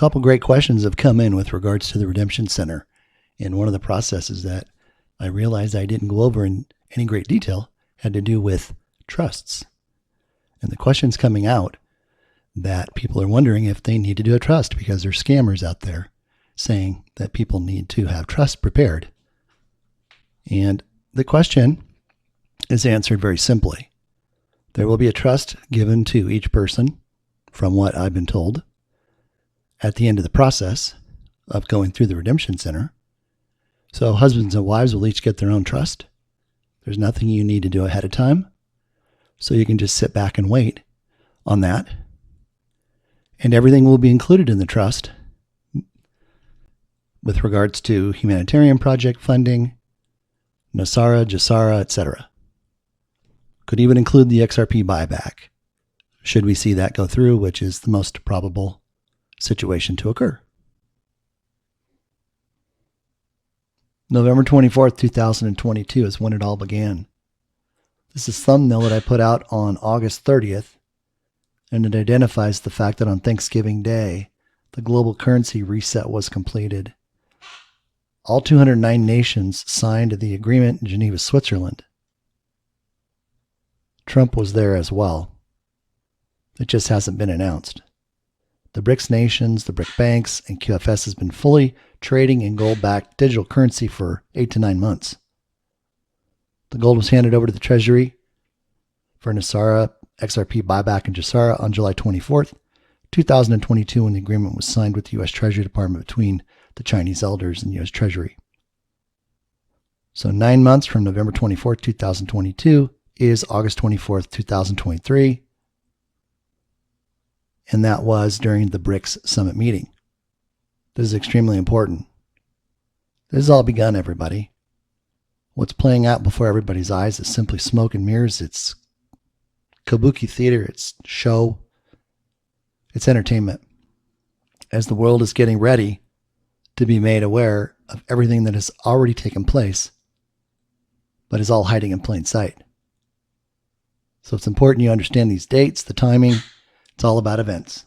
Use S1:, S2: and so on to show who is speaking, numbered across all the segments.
S1: couple great questions have come in with regards to the Redemption Center. And one of the processes that I realized I didn't go over in any great detail had to do with trusts. And the questions coming out that people are wondering if they need to do a trust because there's scammers out there saying that people need to have trust prepared. And the question is answered very simply. There will be a trust given to each person, from what I've been told, at the end of the process of going through the Redemption Center. So husbands and wives will each get their own trust. There's nothing you need to do ahead of time. So you can just sit back and wait on that. And everything will be included in the trust with regards to humanitarian project funding, Nesara, Gesara, etc. Could even include the XRP buyback, should we see that go through, which is the most probable situation to occur. November 24th, 2022 is when it all began. This is a thumbnail that I put out on August 30th, and it identifies the fact that on Thanksgiving Day, the global currency reset was completed. All 209 nations signed the agreement in Geneva, Switzerland. Trump was there as well. It just hasn't been announced. The BRICS nations, the BRIC banks, and QFS has been fully trading in gold-backed digital currency for 8 to 9 months. The gold was handed over to the Treasury for Nesara, XRP buyback, and Gesara on July 24th, 2022, when the agreement was signed with the U.S. Treasury Department between the Chinese elders and U.S. Treasury. So 9 months from November 24th, 2022 is August 24th, 2023. And that was during the BRICS Summit meeting. This is extremely important. This has all begun, everybody. What's playing out before everybody's eyes is simply smoke and mirrors. It's kabuki theater. It's show. It's entertainment. As the world is getting ready to be made aware of everything that has already taken place, but is all hiding in plain sight. So it's important you understand these dates, the timing. It's all about events.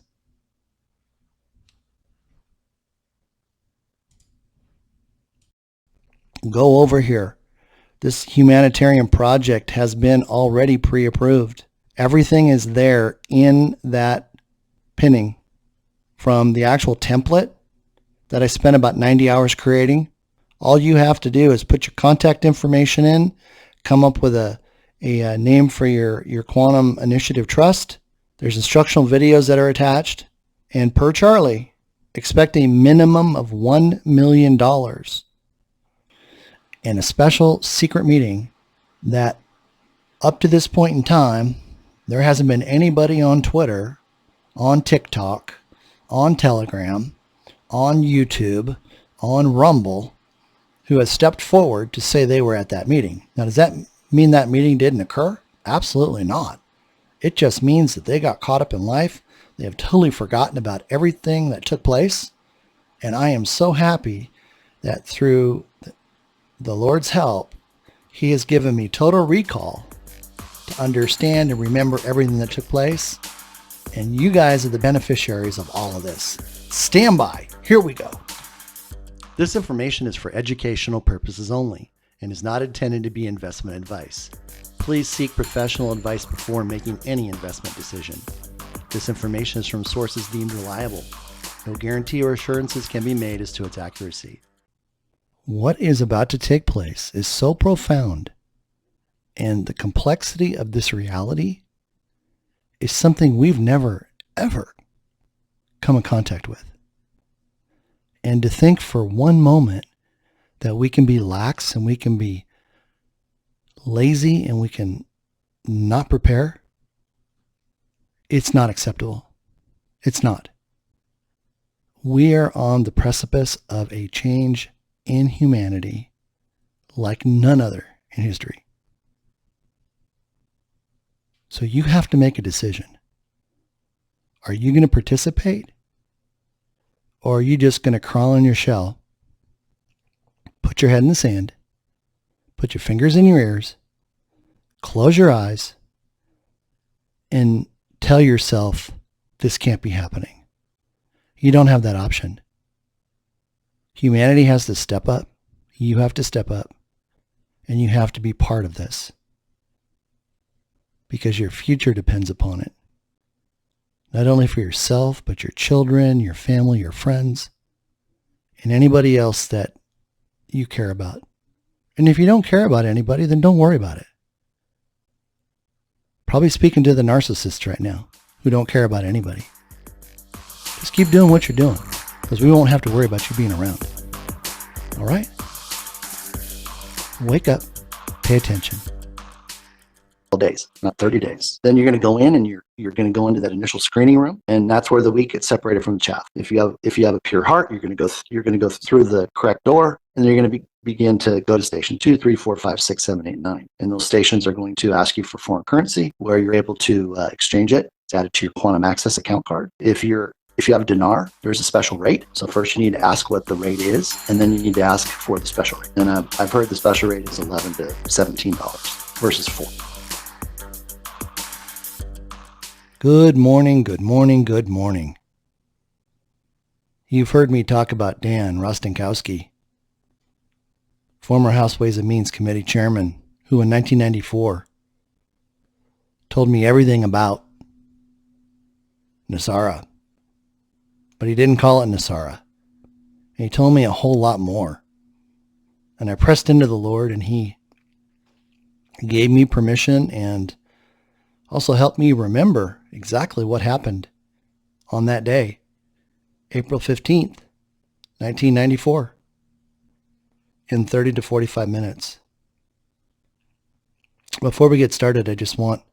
S1: Go over here. This humanitarian project has been already pre-approved. Everything is there in that pinning, from the actual template that I spent about 90 hours creating. All you have to do is put your contact information in, come up with a name for your Quantum Initiative Trust. There's instructional videos that are attached. And per Charlie, expect a minimum of $1 million and a special secret meeting that up to this point in time, there hasn't been anybody on Twitter, on TikTok, on Telegram, on YouTube, on Rumble, who has stepped forward to say they were at that meeting. Now, does that mean that meeting didn't occur? Absolutely not. It just means that they got caught up in life. They have totally forgotten about everything that took place. And I am so happy that through the Lord's help, He has given me total recall to understand and remember everything that took place. And you guys are the beneficiaries of all of this. Stand by. Here we go. This information is for educational purposes only and is not intended to be investment advice. Please seek professional advice before making any investment decision. This information is from sources deemed reliable. No guarantee or assurances can be made as to its accuracy. What is about to take place is so profound, and the complexity of this reality is something we've never, ever come in contact with. And to think for one moment that we can be lax and we can be lazy and we can not prepare, it's not acceptable. It's not. We are on the precipice of a change in humanity like none other in history. So you have to make a decision. Are you going to participate? Or are you just going to crawl in your shell, put your head in the sand, put your fingers in your ears, close your eyes, and tell yourself this can't be happening? You don't have that option. Humanity has to step up. You have to step up. And you have to be part of this. Because your future depends upon it. Not only for yourself, but your children, your family, your friends, and anybody else that you care about. And if you don't care about anybody, then don't worry about it. Probably speaking to the narcissists right now who don't care about anybody. Just keep doing what you're doing, because we won't have to worry about you being around. All right? Wake up. Pay attention. Days, not 30 days. Then you're going to go in and you're going to go into that initial screening room, and that's where the wheat gets separated from the chaff. If you have a pure heart, you're going to go through the correct door, and then you're going to begin to go to station 2, 3, 4, 5, 6, 7, 8, 9. And those stations are going to ask you for foreign currency, where you're able to exchange it. It's added to your quantum access account card. If you have dinar, there's a special rate. So first you need to ask what the rate is, and then you need to ask for the special rate. And I've heard the special rate is $11 to $17 versus $4. Good morning, good morning, good morning. You've heard me talk about Dan ROSTENKOWSKI, former House Ways and Means Committee chairman, who in 1994 told me everything about Nesara. But he didn't call it Nesara. And he told me a whole lot more. And I pressed into the Lord, and he gave me permission and also helped me remember exactly what happened on that day, April 15th, 1994, in 30 to 45 minutes. Before we get started, I just want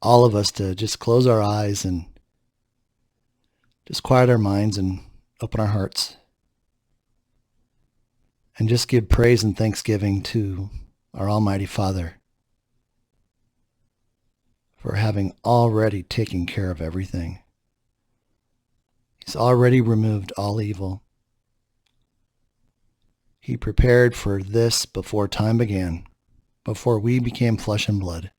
S1: all of us to just close our eyes and just quiet our minds and open our hearts and just give praise and thanksgiving to our Almighty Father for having already taken care of everything. He's already removed all evil. He prepared for this before time began, before we became flesh and blood.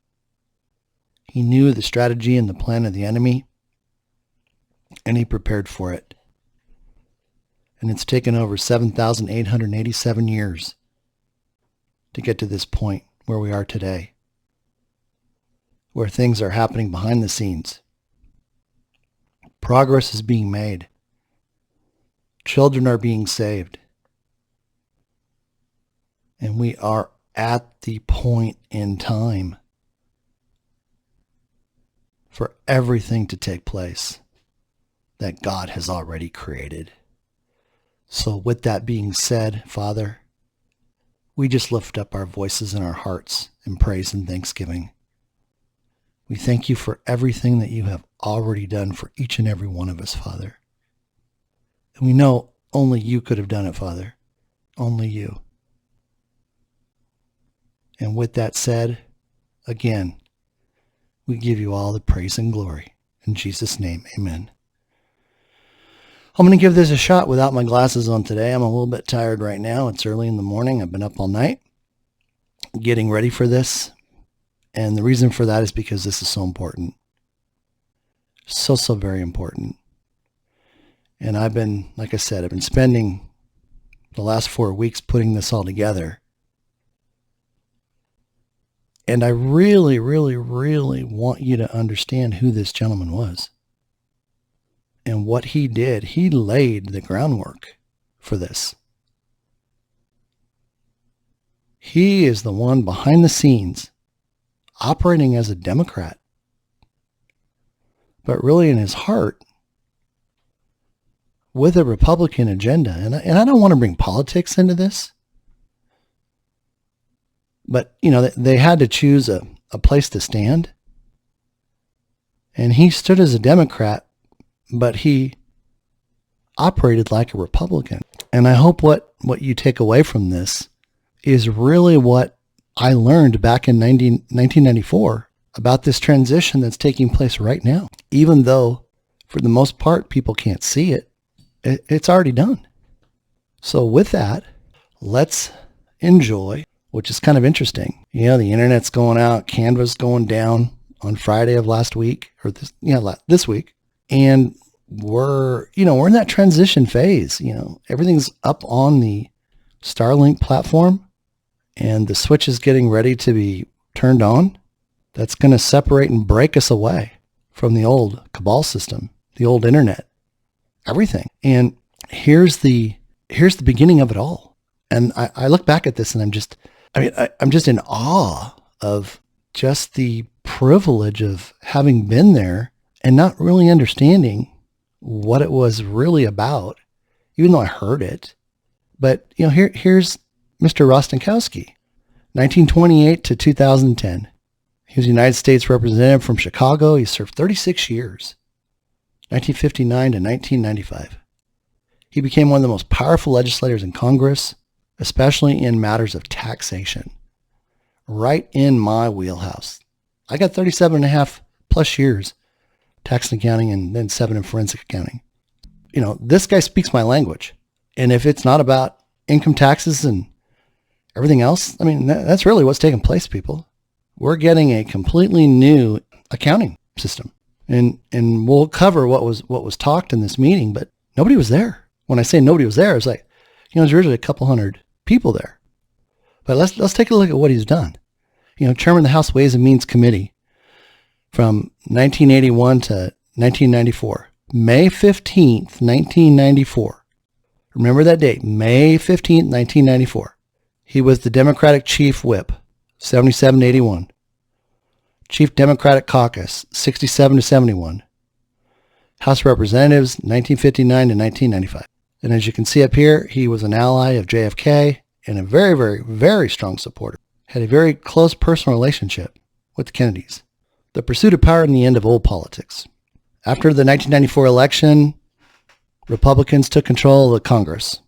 S1: He knew the strategy and the plan of the enemy, and he prepared for it. And it's taken over 7,887 years to get to this point where we are today, where things are happening behind the scenes. Progress is being made. Children are being saved. And we are at the point in time for everything to take place that God has already created. So with that being said, Father, we just lift up our voices and our hearts in praise and thanksgiving. We thank you for everything that you have already done for each and every one of us, Father. And we know only you could have done it, Father. Only you. And with that said, again, we give you all the praise and glory. In Jesus' name, amen. I'm going to give this a shot without my glasses on today. I'm a little bit tired right now. It's early in the morning. I've been up all night getting ready for this. And the reason for that is because this is so important. So very important. And I've been, like I said, I've been spending the last 4 weeks putting this all together. And I really want you to understand who this gentleman was. And what he did. He laid the groundwork for this. He is the one behind the scenes operating as a Democrat, but really in his heart with a Republican agenda. And I don't want to bring politics into this, but you know, they had to choose a place to stand, and he stood as a Democrat, but he operated like a Republican. And I hope what you take away from this is really what I learned back in 1994 about this transition that's taking place right now. Even though, for the most part, people can't see it, it's already done. So with that, let's enjoy, which is kind of interesting. You know, the internet's going out, Canva's going down on Friday of last week, or this week. And we're in that transition phase. Everything's up on the Starlink platform, and the switch is getting ready to be turned on. That's going to separate and break us away from the old cabal system, the old internet, everything. And here's the beginning of it all. And I look back at this and I'm just in awe of just the privilege of having been there and not really understanding what it was really about, even though I heard it. But here's Mr. Rostenkowski, 1928 to 2010. He was a United States representative from Chicago. He served 36 years, 1959 to 1995. He became one of the most powerful legislators in Congress, especially in matters of taxation. Right in my wheelhouse. I got 37 and a half plus years tax and accounting, and then 7 in forensic accounting. This guy speaks my language. And if it's not about income taxes and everything else, that's really what's taking place, people. We're getting a completely new accounting system. And we'll cover what was talked in this meeting, but nobody was there. When I say nobody was there, it's like, there's usually a couple hundred people there. But let's take a look at what he's done. Chairman of the House Ways and Means Committee from 1981 to 1994. May 15th, 1994. Remember that date, May 15th, 1994. He was the Democratic Chief Whip, 77 to 81. Chief Democratic Caucus, 67 to 71. House of Representatives, 1959 to 1995. And as you can see up here, he was an ally of JFK and a very, very, very strong supporter. Had a very close personal relationship with the Kennedys. The pursuit of power and the end of old politics. After the 1994 election, Republicans took control of the Congress.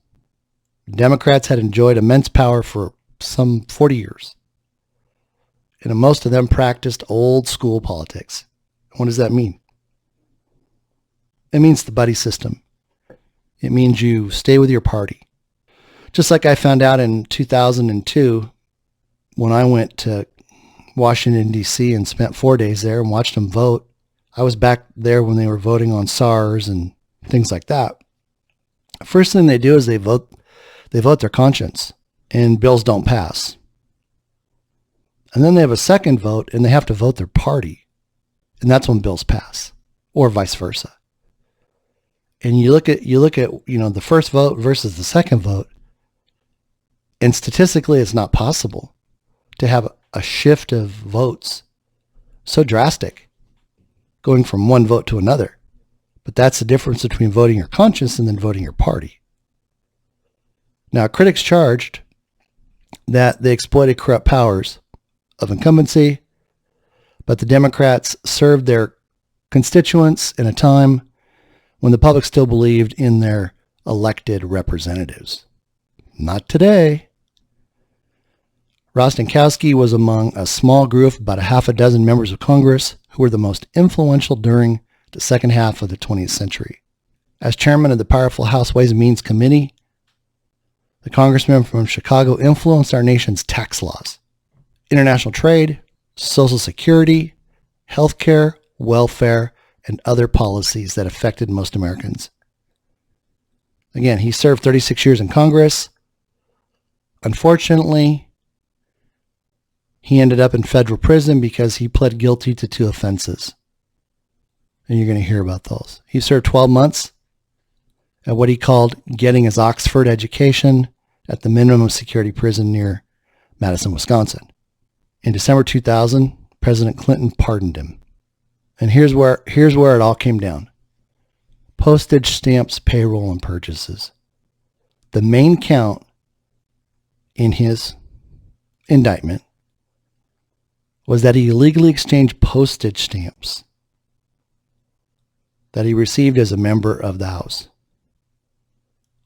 S1: Democrats had enjoyed immense power for some 40 years. And most of them practiced old school politics. What does that mean? It means the buddy system. It means you stay with your party. Just like I found out in 2002 when I went to Washington, D.C. and spent 4 days there and watched them vote. I was back there when they were voting on SARS and things like that. First thing they do is they vote their conscience, and bills don't pass. And then they have a second vote, and they have to vote their party, and that's when bills pass, or vice versa. And you look at the first vote versus the second vote, and statistically, it's not possible to have a shift of votes so drastic, going from one vote to another. But that's the difference between voting your conscience and then voting your party. Now, critics charged that they exploited corrupt powers of incumbency, but the Democrats served their constituents in a time when the public still believed in their elected representatives. Not today. Rostenkowski was among a small group of about a half a dozen members of Congress who were the most influential during the second half of the 20th century. As chairman of the powerful House Ways and Means Committee, the congressman from Chicago influenced our nation's tax laws, international trade, Social Security, healthcare, welfare, and other policies that affected most Americans. Again, he served 36 years in Congress. Unfortunately, he ended up in federal prison because he pled guilty to 2 offenses. And you're going to hear about those. He served 12 months at what he called getting his Oxford education at the minimum security prison near Madison, Wisconsin. In December 2000, President Clinton pardoned him. And here's where it all came down. Postage stamps, payroll, and purchases. The main count in his indictment was that he illegally exchanged postage stamps that he received as a member of the House.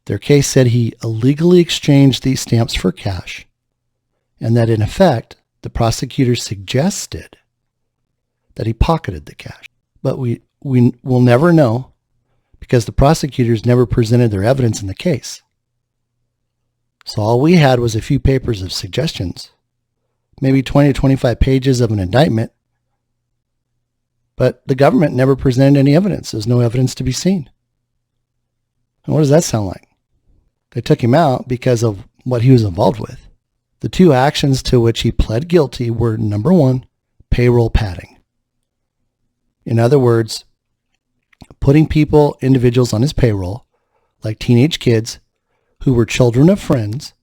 S1: Their case said he illegally exchanged these stamps for cash, and that in effect, the prosecutors suggested that he pocketed the cash. But we will never know because the prosecutors never presented their evidence in the case. So all we had was a few papers of suggestions, maybe 20 to 25 pages of an indictment, But the government never presented any evidence. There's no evidence to be seen. And what does that sound like? They took him out because of what he was involved with. The two actions to which he pled guilty were, number one, payroll padding. In other words, putting individuals on his payroll, like teenage kids who were children of friends,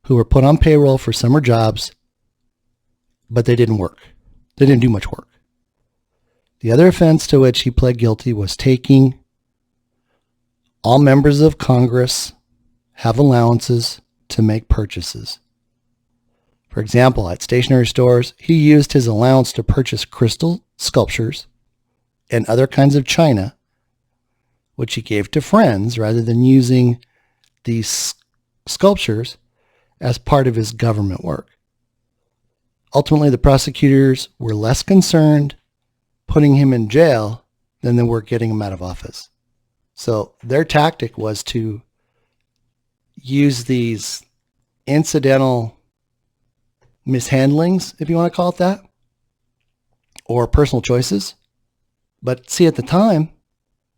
S1: who were put on payroll for summer jobs, but they didn't work. They didn't do much work. The other offense to which he pled guilty was taking all members of Congress have allowances to make purchases. For example, at stationery stores, he used his allowance to purchase crystal sculptures and other kinds of china, which he gave to friends rather than using these sculptures as part of his government work. Ultimately, the prosecutors were less concerned putting him in jail than they were getting him out of office. So their tactic was to use these incidental mishandlings, if you want to call it that, or personal choices. But see, at the time,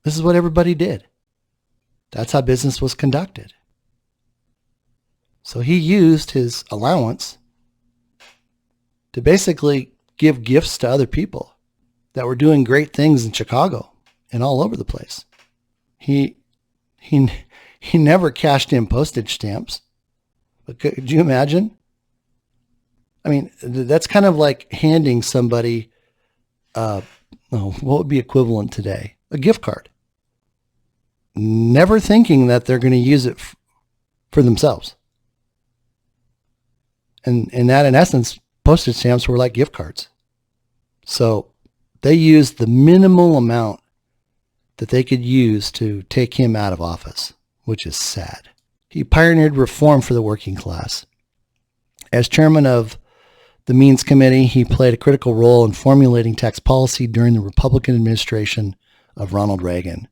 S1: this is what everybody did. That's how business was conducted. So he used his allowance to basically give gifts to other people that were doing great things in Chicago and all over the place. He never cashed in postage stamps. But could you imagine? I mean, that's kind of like handing somebody, what would be equivalent today? A gift card. Never thinking that they're going to use it for themselves. And that, in essence, postage stamps were like gift cards. So they used the minimal amount that they could use to take him out of office, which is sad. He pioneered reform for the working class. As chairman of the Means Committee, he played a critical role in formulating tax policy during the Republican administration of Ronald Reagan,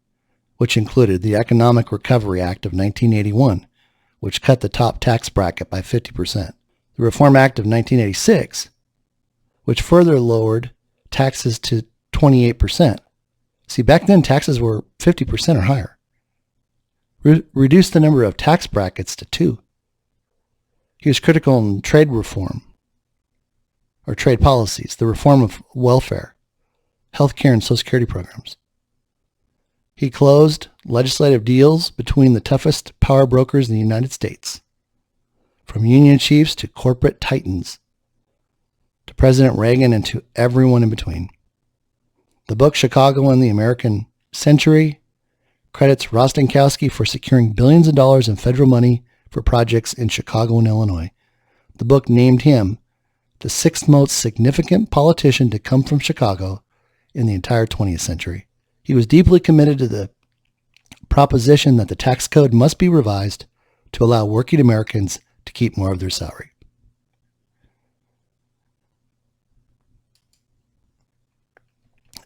S1: which included the Economic Recovery Act of 1981, which cut the top tax bracket by 50%. The Reform Act of 1986, which further lowered taxes to 28%. See, back then taxes were 50% or higher. Reduced the number of tax brackets to 2. He was critical in trade reform, or trade policies, the reform of welfare, healthcare, and Social Security programs. He closed legislative deals between the toughest power brokers in the United States, from union chiefs to corporate titans, to President Reagan and to everyone in between. The book Chicago and the American Century credits ROSTENKOWSKI for securing billions of dollars in federal money for projects in Chicago and Illinois. The book named him the 6th most significant politician to come from Chicago in the entire 20th century. He was deeply committed to the proposition that the tax code must be revised to allow working Americans to keep more of their salary.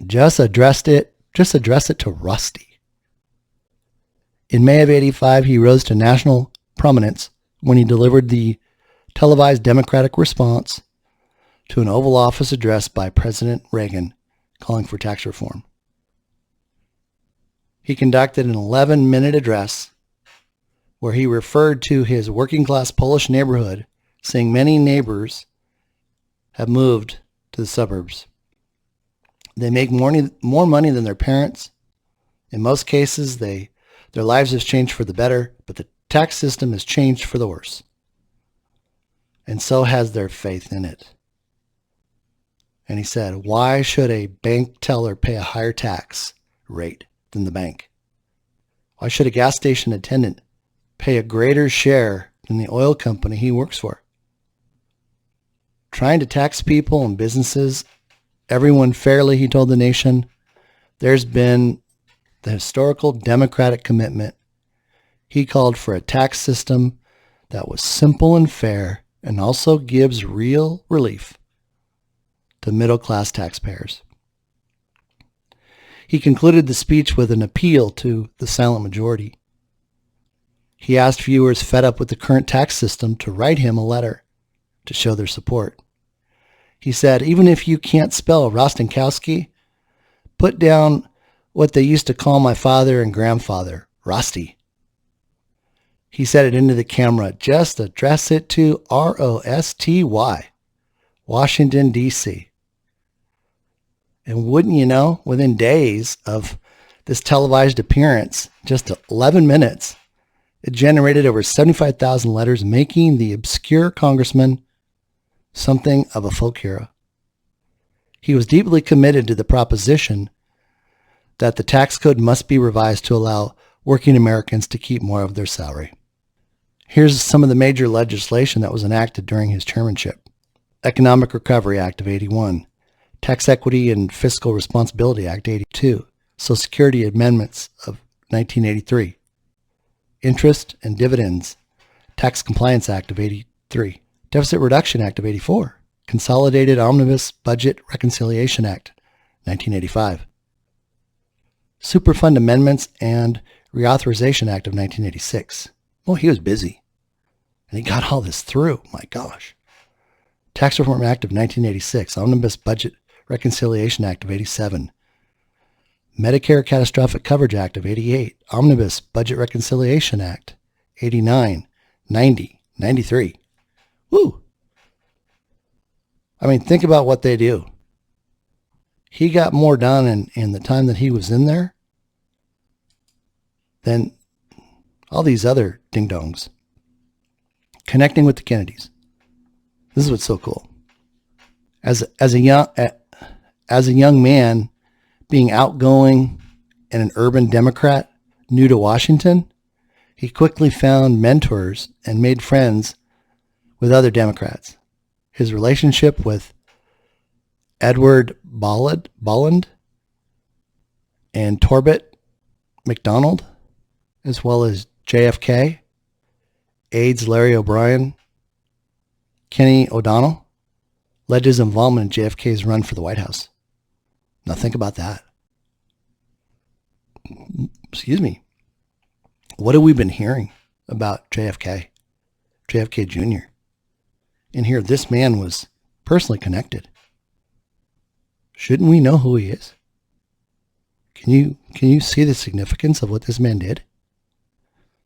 S1: Just address it to Rusty. In May of '85, he rose to national prominence when he delivered the televised Democratic response to an Oval Office address by President Reagan calling for tax reform. He conducted an 11-minute address where he referred to his working-class Polish neighborhood, saying many neighbors have moved to the suburbs. They make more money than their parents. In most cases, their lives have changed for the better, but the tax system has changed for the worse. And so has their faith in it. And he said, why should a bank teller pay a higher tax rate than the bank? Why should a gas station attendant pay a greater share than the oil company he works for? Trying to tax people and businesses, everyone fairly, he told the nation. There's been the historical Democratic commitment. He called for a tax system that was simple and fair and also gives real relief to middle-class taxpayers. He concluded the speech with an appeal to the silent majority. He asked viewers fed up with the current tax system to write him a letter to show their support. He said, even if you can't spell Rostenkowski, put down what they used to call my father and grandfather, Rusty. He said it into the camera. Just address it to ROSTY, Washington, D.C. And wouldn't you know, within days of this televised appearance, just 11 minutes, it generated over 75,000 letters, making the obscure congressman something of a folk hero. He was deeply committed to the proposition that the tax code must be revised to allow working Americans to keep more of their salary. Here's some of the major legislation that was enacted during his chairmanship. Economic Recovery Act of 81, Tax Equity and Fiscal Responsibility Act 82, Social Security Amendments of 1983, Interest and Dividends Tax Compliance Act of 83, Deficit Reduction Act of 84, Consolidated Omnibus Budget Reconciliation Act 1985, Superfund Amendments and Reauthorization Act of 1986. Well, he was busy. And he got all this through. My gosh. Tax Reform Act of 1986. Omnibus Budget Reconciliation Act of 87. Medicare Catastrophic Coverage Act of 88. Omnibus Budget Reconciliation Act 89, 90, 93. Woo! I mean, think about what they do. He got more done in the time that he was in there than all these other ding-dongs. Connecting with the Kennedys. This is what's so cool. As a young man, being outgoing and an urban Democrat new to Washington, he quickly found mentors and made friends with other Democrats. His relationship with Edward Bolland and Torbett McDonald, as well as JFK, AIDS Larry O'Brien, Kenny O'Donnell, led to his involvement in JFK's run for the White House. Now think about that. Excuse me. What have we been hearing about JFK? JFK Jr. And here, this man was personally connected. Shouldn't we know who he is? Can you see the significance of what this man did?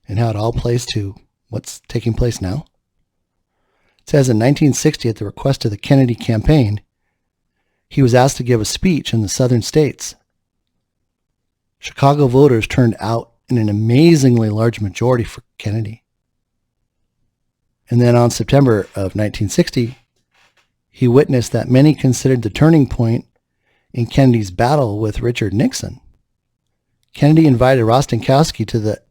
S1: And how it all plays to what's taking place now? It says in 1960, at the request of the Kennedy campaign, he was asked to give a speech in the southern states. Chicago voters turned out in an amazingly large majority for Kennedy. And then on September of 1960, he witnessed that many considered the turning point in Kennedy's battle with Richard Nixon. Kennedy invited ROSTENKOWSKI to the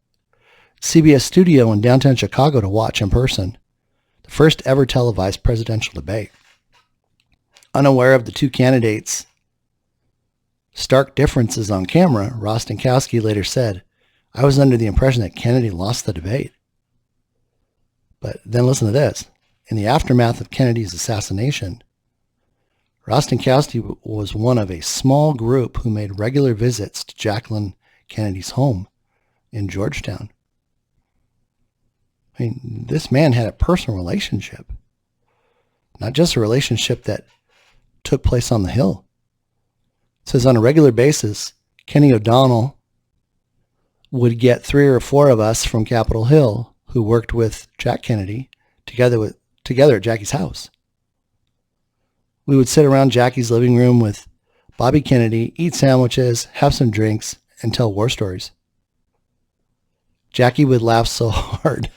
S1: CBS studio in downtown Chicago to watch in person the first ever televised presidential debate. Unaware of the two candidates' stark differences on camera, ROSTENKOWSKI later said, "I was under the impression that Kennedy lost the debate." But then listen to this. In the aftermath of Kennedy's assassination, ROSTENKOWSKI was one of a small group who made regular visits to Jacqueline Kennedy's home in Georgetown. I mean, this man had a personal relationship, not just a relationship that took place on the Hill. It says on a regular basis, Kenny O'Donnell would get 3 or 4 of us from Capitol Hill who worked with Jack Kennedy together at Jackie's house. We would sit around Jackie's living room with Bobby Kennedy, eat sandwiches, have some drinks, and tell war stories. Jackie would laugh so hard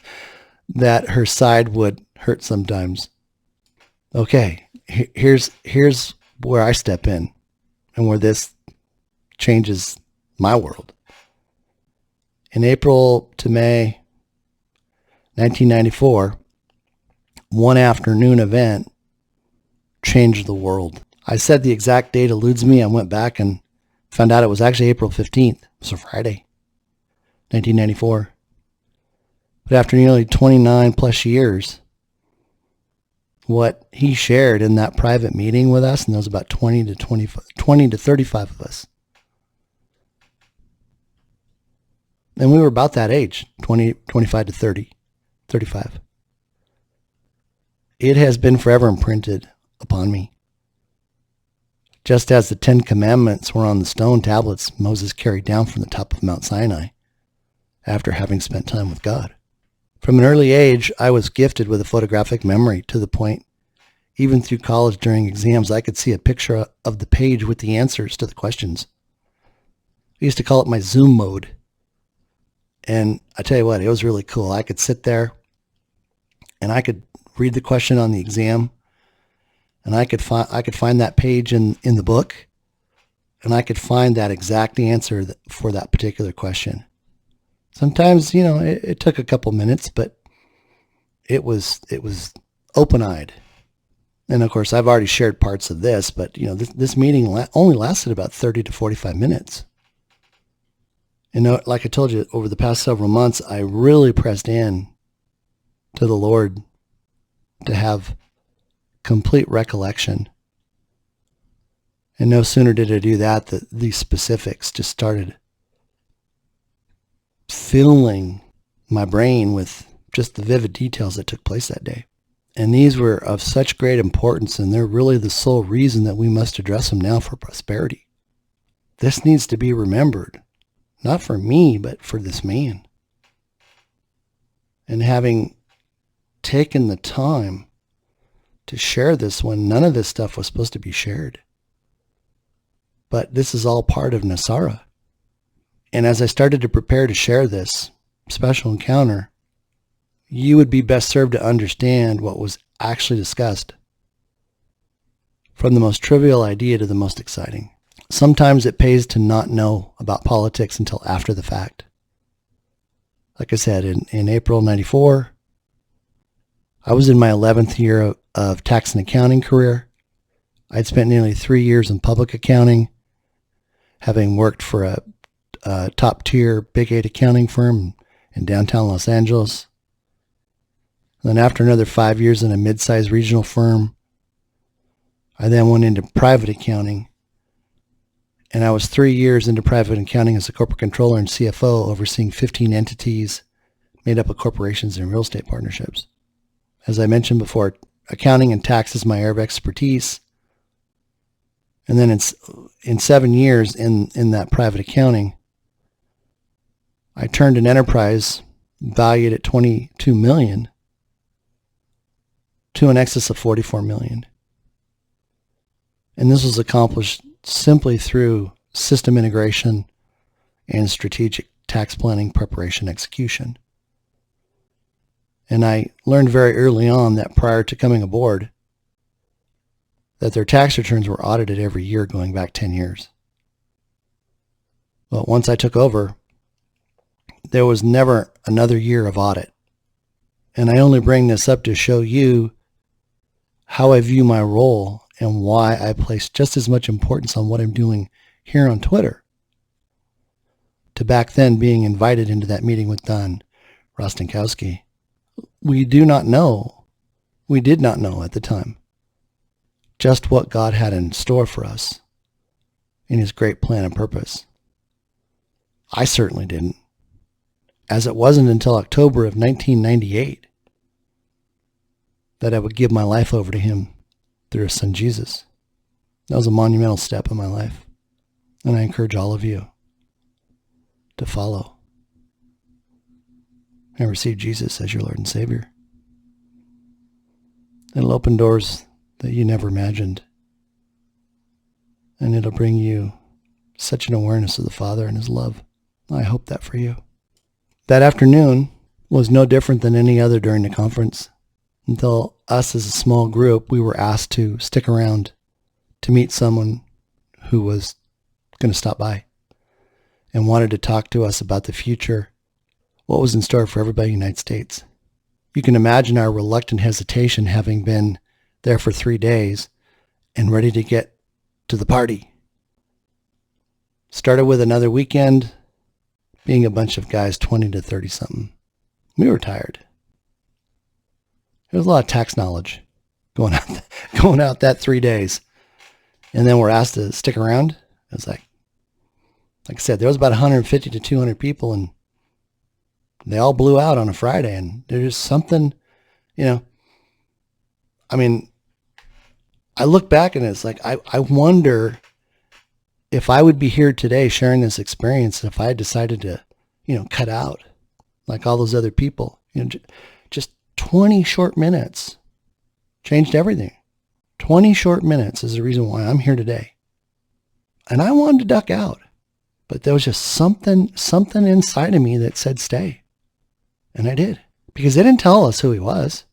S1: that her side would hurt sometimes. Okay, here's where I step in and where this changes my world. In April to May 1994, one afternoon event changed the world. I said the exact date eludes me. I went back and found out it was actually April 15th. It was a Friday, 1994. But after nearly 29 plus years, what he shared in that private meeting with us, and there was about 20 to 35 of us. And we were about that age, 25 to 30, 35. It has been forever imprinted upon me. just as the 10 Commandments were on the stone tablets Moses carried down from the top of Mount Sinai after having spent time with God. From an early age, I was gifted with a photographic memory to the point, even through college during exams, I could see a picture of the page with the answers to the questions. I used to call it my Zoom mode. And I tell you what, it was really cool. I could sit there and I could read the question on the exam, and I could find that page in the book, and I could find that exact answer for that particular question. Sometimes, it took a couple minutes, but it was open-eyed. And of course, I've already shared parts of this, but this meeting only lasted about 30 to 45 minutes. And like I told you, over the past several months, I really pressed in to the Lord to have complete recollection. And no sooner did I do that, these specifics just started filling my brain with just the vivid details that took place that day. And these were of such great importance, and they're really the sole reason that we must address them now for prosperity. This needs to be remembered, not for me, but for this man. And having taken the time to share this when none of this stuff was supposed to be shared. But this is all part of Nesara. And as I started to prepare to share this special encounter, you would be best served to understand what was actually discussed, from the most trivial idea to the most exciting. Sometimes it pays to not know about politics until after the fact. Like I said, in April 94, I was in my 11th year of tax and accounting career. I'd spent nearly 3 years in public accounting, having worked for a top-tier Big 8 accounting firm in downtown Los Angeles. Then after another 5 years in a mid-sized regional firm, I then went into private accounting. And I was 3 years into private accounting as a corporate controller and CFO, overseeing 15 entities made up of corporations and real estate partnerships. As I mentioned before, accounting and tax is my area of expertise. And then in 7 years in that private accounting, I turned an enterprise valued at $22 million to an excess of $44 million. And this was accomplished simply through system integration and strategic tax planning, preparation, execution. And I learned very early on that prior to coming aboard, that their tax returns were audited every year going back 10 years. But once I took over, there was never another year of audit. And I only bring this up to show you how I view my role and why I place just as much importance on what I'm doing here on Twitter, to back then being invited into that meeting with Don ROSTENKOWSKI. We did not know at the time, just what God had in store for us in his great plan and purpose. I certainly didn't, as it wasn't until October of 1998 that I would give my life over to him through his son Jesus. That was a monumental step in my life, and I encourage all of you to follow and receive Jesus as your Lord and Savior. It'll open doors that you never imagined, and it'll bring you such an awareness of the Father and his love. I hope that for you. That afternoon was no different than any other during the conference, until us as a small group, we were asked to stick around to meet someone who was going to stop by and wanted to talk to us about the future, what was in store for everybody in the United States. You can imagine our reluctant hesitation, having been there for 3 days and ready to get to the party. Started with another weekend, being a bunch of guys 20 to 30 something. We were tired. There was a lot of tax knowledge going out that 3 days. And then we're asked to stick around. It was like I said, there was about 150 to 200 people, and they all blew out on a Friday. And there's something, I mean, I look back and it's like, I wonder if I would be here today sharing this experience if I had decided to, cut out like all those other people. Just 20 short minutes changed everything. 20 short minutes is the reason why I'm here today. And I wanted to duck out, but there was just something inside of me that said stay. And I did, because they didn't tell us who he was.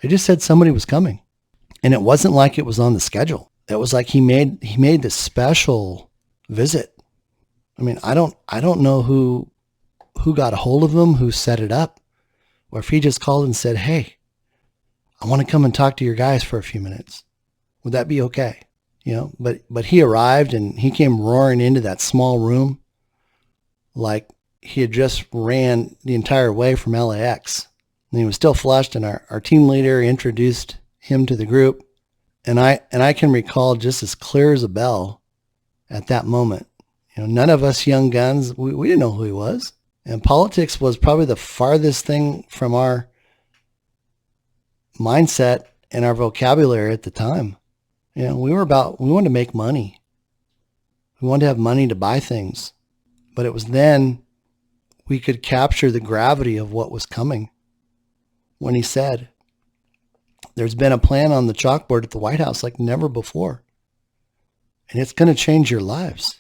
S1: They just said somebody was coming. And it wasn't like it was on the schedule. It was like he made this special visit. I mean, I don't know who got a hold of him, who set it up, or if he just called and said, "Hey, I want to come and talk to your guys for a few minutes. Would that be okay?" But he arrived and he came roaring into that small room like he had just ran the entire way from LAX. And he was still flushed, and our team leader introduced him to the group. And I can recall just as clear as a bell at that moment. None of us young guns, we didn't know who he was. And politics was probably the farthest thing from our mindset and our vocabulary at the time. We wanted to make money. We wanted to have money to buy things. But it was then we could capture the gravity of what was coming when he said, "There's been a plan on the chalkboard at the White House like never before. And it's going to change your lives."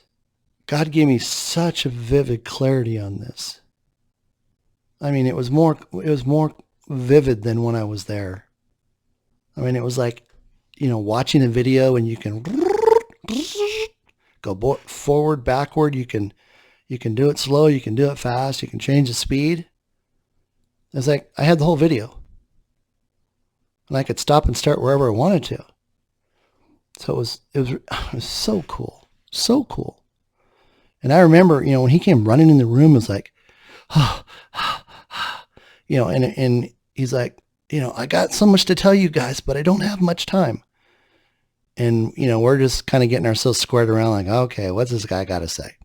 S1: God gave me such a vivid clarity on this. I mean, it was more vivid than when I was there. I mean, it was like, watching a video and you can go forward, backward. You can do it slow. You can do it fast. You can change the speed. It's like I had the whole video. And I could stop and start wherever I wanted to. So it was so cool. So cool. And I remember, when he came running in the room, it was like, and he's like, "I got so much to tell you guys, but I don't have much time." And, we're just kind of getting ourselves squared around like, okay, what's this guy got to say?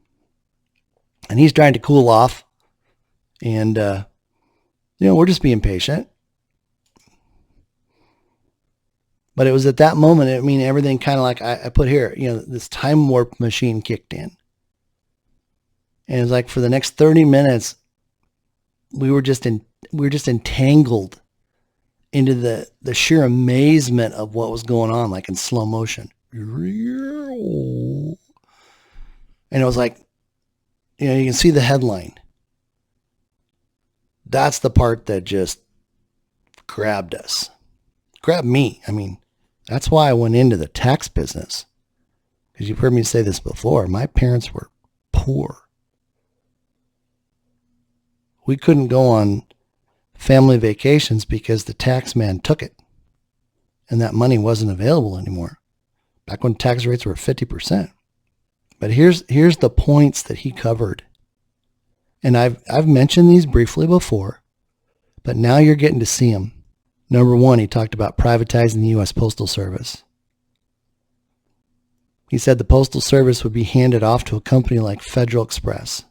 S1: And he's trying to cool off. And, we're just being patient. But it was at that moment, everything kind of like I put here, this time warp machine kicked in. And it was like for the next 30 minutes, we were just entangled into the sheer amazement of what was going on, like in slow motion. And it was like, you can see the headline. That's the part that just grabbed us. Grabbed me. That's why I went into the tax business. Because you've heard me say this before. My parents were poor. We couldn't go on family vacations because the tax man took it. And that money wasn't available anymore. Back when tax rates were 50%. But here's the points that he covered. And I've mentioned these briefly before, but now you're getting to see them. Number one, he talked about privatizing the U.S. Postal Service. He said the Postal Service would be handed off to a company like Federal Express.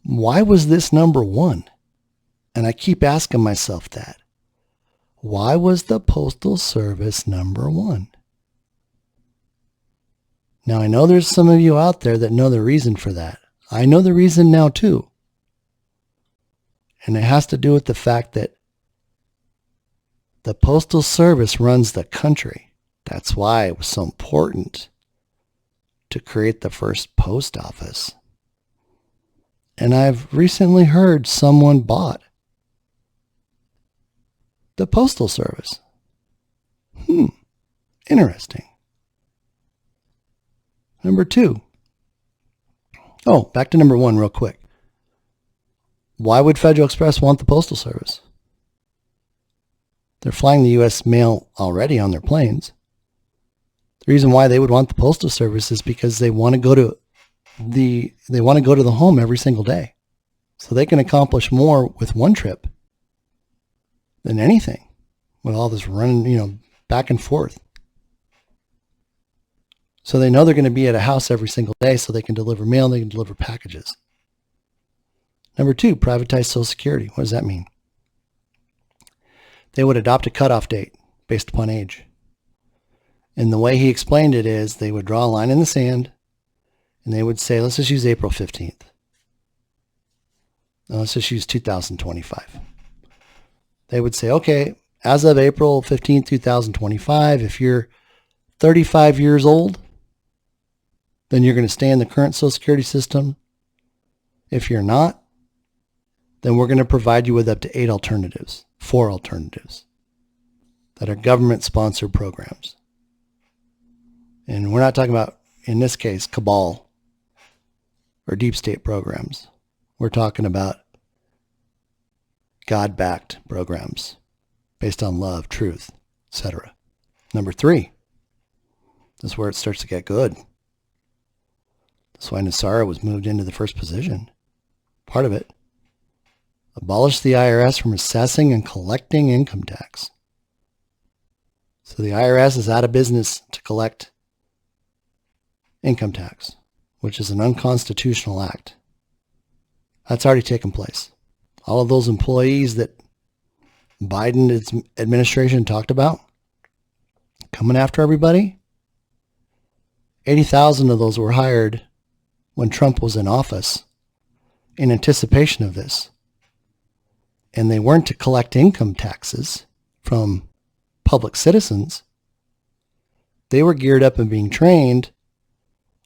S1: Why was this number one? And I keep asking myself that. Why was the Postal Service number one? Now, I know there's some of you out there that know the reason for that. I know the reason now too. And it has to do with the fact that the Postal Service runs the country. That's why it was so important to create the first post office. And I've recently heard someone bought the Postal Service. Interesting. Number two. Oh, back to number one real quick. Why would Federal Express want the Postal Service? They're flying the U.S. mail already on their planes. The reason why they would want the Postal Service is because they want to go to the home every single day. So they can accomplish more with one trip than anything with all this running, back and forth. So they know they're going to be at a house every single day so they can deliver mail and they can deliver packages. Number two, privatize Social Security. What does that mean? They would adopt a cutoff date. based upon age. And the way he explained it is they would draw a line in the sand and they would say, let's just use April 15th. Now, let's just use 2025. They would say, okay, as of April 15th, 2025, if you're 35 years old, then you're going to stay in the current Social Security system. If you're not, then we're going to provide you with up to 4 alternatives that are government-sponsored programs. And we're not talking about, in this case, cabal or deep state programs. We're talking about God-backed programs based on love, truth, etc. Number 3, this is where it starts to get good. That's why Nesara was moved into the first position. Part of it. Abolish the IRS from assessing and collecting income tax. So the IRS is out of business to collect income tax, which is an unconstitutional act. That's already taken place. All of those employees that Biden's administration talked about coming after everybody, 80,000 of those were hired when Trump was in office in anticipation of this. And they weren't to collect income taxes from public citizens. They were geared up and being trained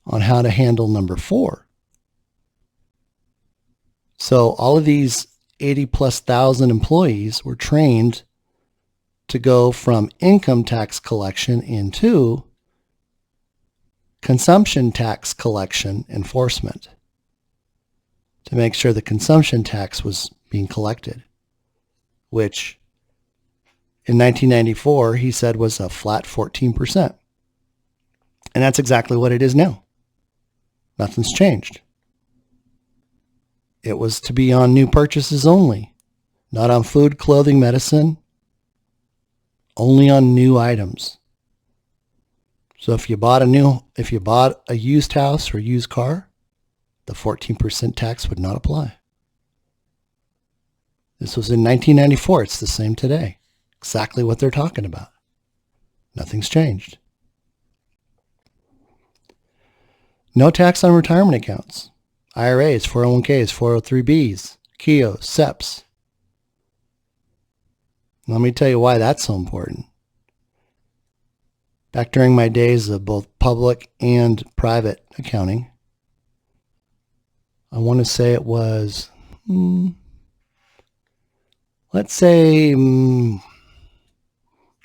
S1: on how to handle number 4. So all of these 80+ thousand employees were trained to go from income tax collection into consumption tax collection enforcement to make sure the consumption tax was being collected, which in 1994 he said was a flat 14%. And that's exactly what it is now. Nothing's changed. It was to be on new purchases only, not on food, clothing, medicine, only on new items. So if you bought a used house or a used car, the 14% tax would not apply. This was in 1994. It's the same today. Exactly what they're talking about. Nothing's changed. No tax on retirement accounts. IRAs, 401ks, 403bs, KIOs, SEPs. Let me tell you why that's so important. Back during my days of both public and private accounting, I want to say it was, let's say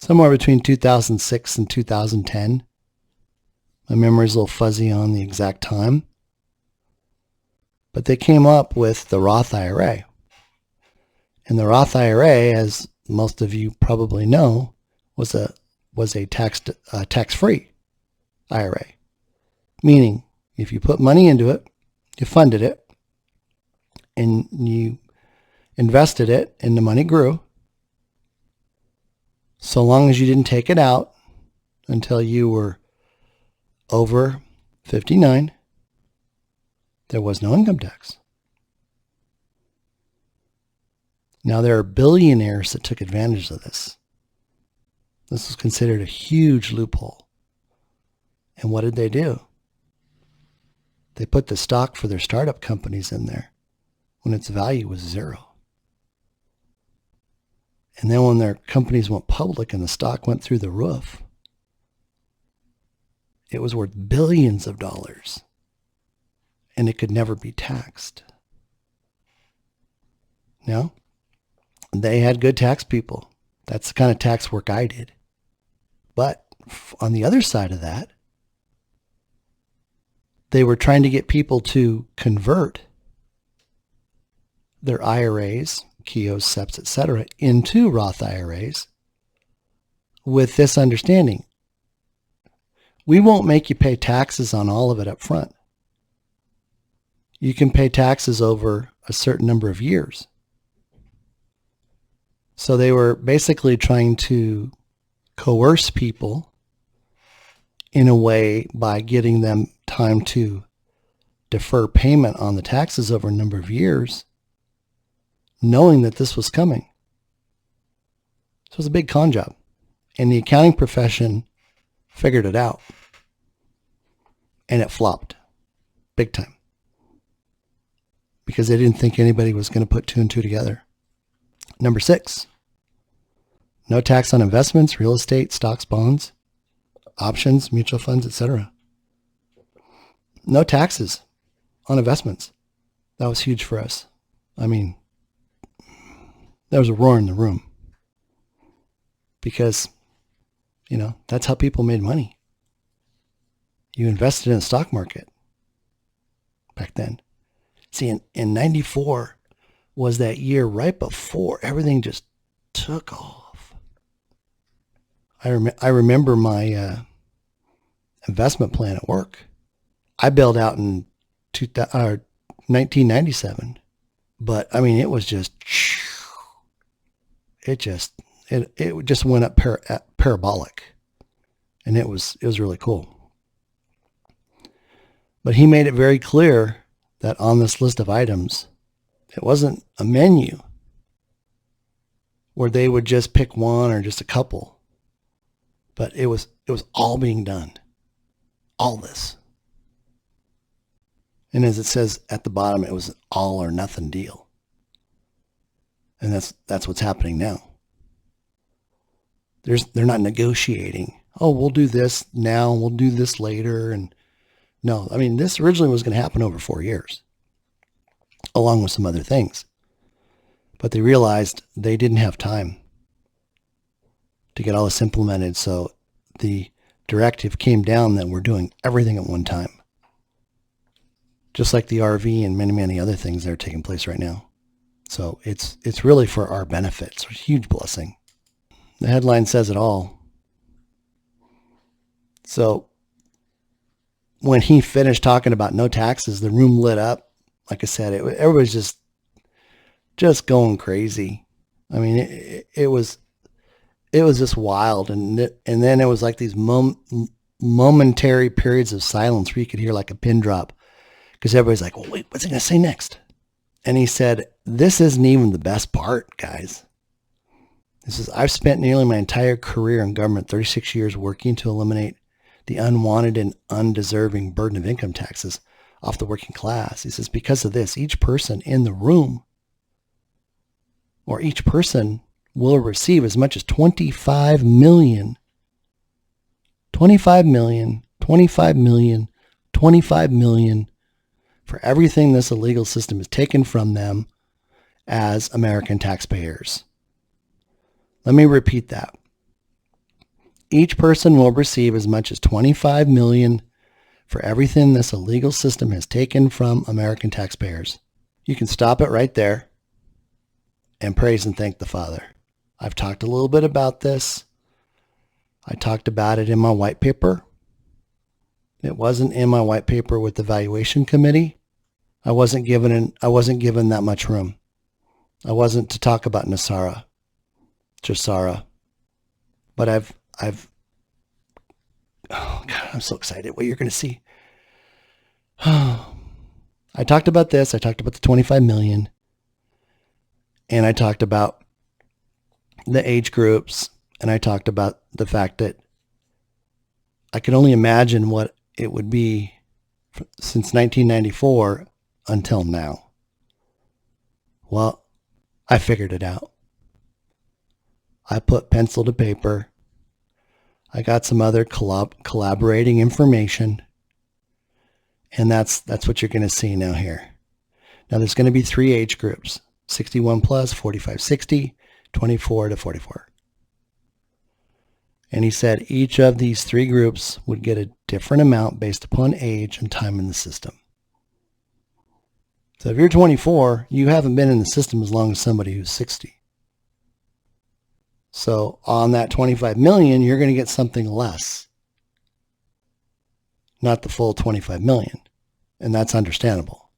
S1: somewhere between 2006 and 2010. My memory's a little fuzzy on the exact time. But they came up with the Roth IRA. And the Roth IRA, as most of you probably know, was a tax-free IRA. Meaning, if you put money into it, you funded it, and you invested it, and the money grew, so long as you didn't take it out until you were over 59, there was no income tax. Now, there are billionaires that took advantage of this. This was considered a huge loophole. And what did they do? They put the stock for their startup companies in there when its value was 0. And then when their companies went public and the stock went through the roof, it was worth billions of dollars. And it could never be taxed. No? They had good tax people. That's the kind of tax work I did. But on the other side of that, they were trying to get people to convert their IRAs, KIOs, SEPs, etc., into Roth IRAs with this understanding. We won't make you pay taxes on all of it up front. You can pay taxes over a certain number of years. So they were basically trying to coerce people in a way by getting them time to defer payment on the taxes over a number of years, knowing that this was coming. So it was a big con job. And the accounting profession figured it out. And it flopped big time. Because they didn't think anybody was going to put 2 and 2 together. Number 6, no tax on investments, real estate, stocks, bonds, options, mutual funds, etc. No taxes on investments. That was huge for us. I mean, there was a roar in the room. Because, that's how people made money. You invested in the stock market back then. See, in 94 was that year right before everything just took off. I remember my investment plan at work. I bailed out in 1997. But, I mean, it was just, it just went up parabolic. And it was really cool. But he made it very clear that on this list of items, it wasn't a menu where they would just pick one or just a couple, but it was all being done, all this. And as it says at the bottom, it was an all or nothing deal. And that's what's happening now. They're not negotiating. Oh, we'll do this now, we'll do this later, and no, I mean, this originally was going to happen over 4 years, along with some other things. But they realized they didn't have time to get all this implemented, so the directive came down that we're doing everything at one time. Just like the RV and many, many other things that are taking place right now. So it's really for our benefit. It's a huge blessing. The headline says it all. So when he finished talking about no taxes, the room lit up. Like I said, everybody's just going crazy. I mean, it was just wild. And then it was like these momentary periods of silence where you could hear like a pin drop. Because everybody's like, well, wait, what's he going to say next? And he said, this isn't even the best part, guys. This is, I've spent nearly my entire career in government, 36 years working to eliminate the unwanted and undeserving burden of income taxes off the working class. He says, because of this, each person in the room or each person will receive as much as 25 million, 25 million, 25 million, 25 million for everything this illegal system has taken from them as American taxpayers. Let me repeat that. Each person will receive as much as 25 million for everything this illegal system has taken from American taxpayers. You can stop it right there and praise and thank the Father. I've talked a little bit about this. I talked about it in my white paper. It wasn't in my white paper with the valuation committee. I wasn't given that much room. I wasn't to talk about Nesara, Gesara. But oh God, I'm so excited what you're going to see. I talked about this. I talked about the 25 million. And I talked about the age groups. And I talked about the fact that I could only imagine what it would be since 1994 until now. Well, I figured it out. I put pencil to paper. I got some other collaborating information. And that's what you're going to see now here. Now there's going to be 3 age groups, 61 plus, 45, 60, 24 to 44. And he said each of these 3 groups would get a different amount based upon age and time in the system. So if you're 24, you haven't been in the system as long as somebody who's 60. So on that 25 million, you're going to get something less. Not the full 25 million. And that's understandable.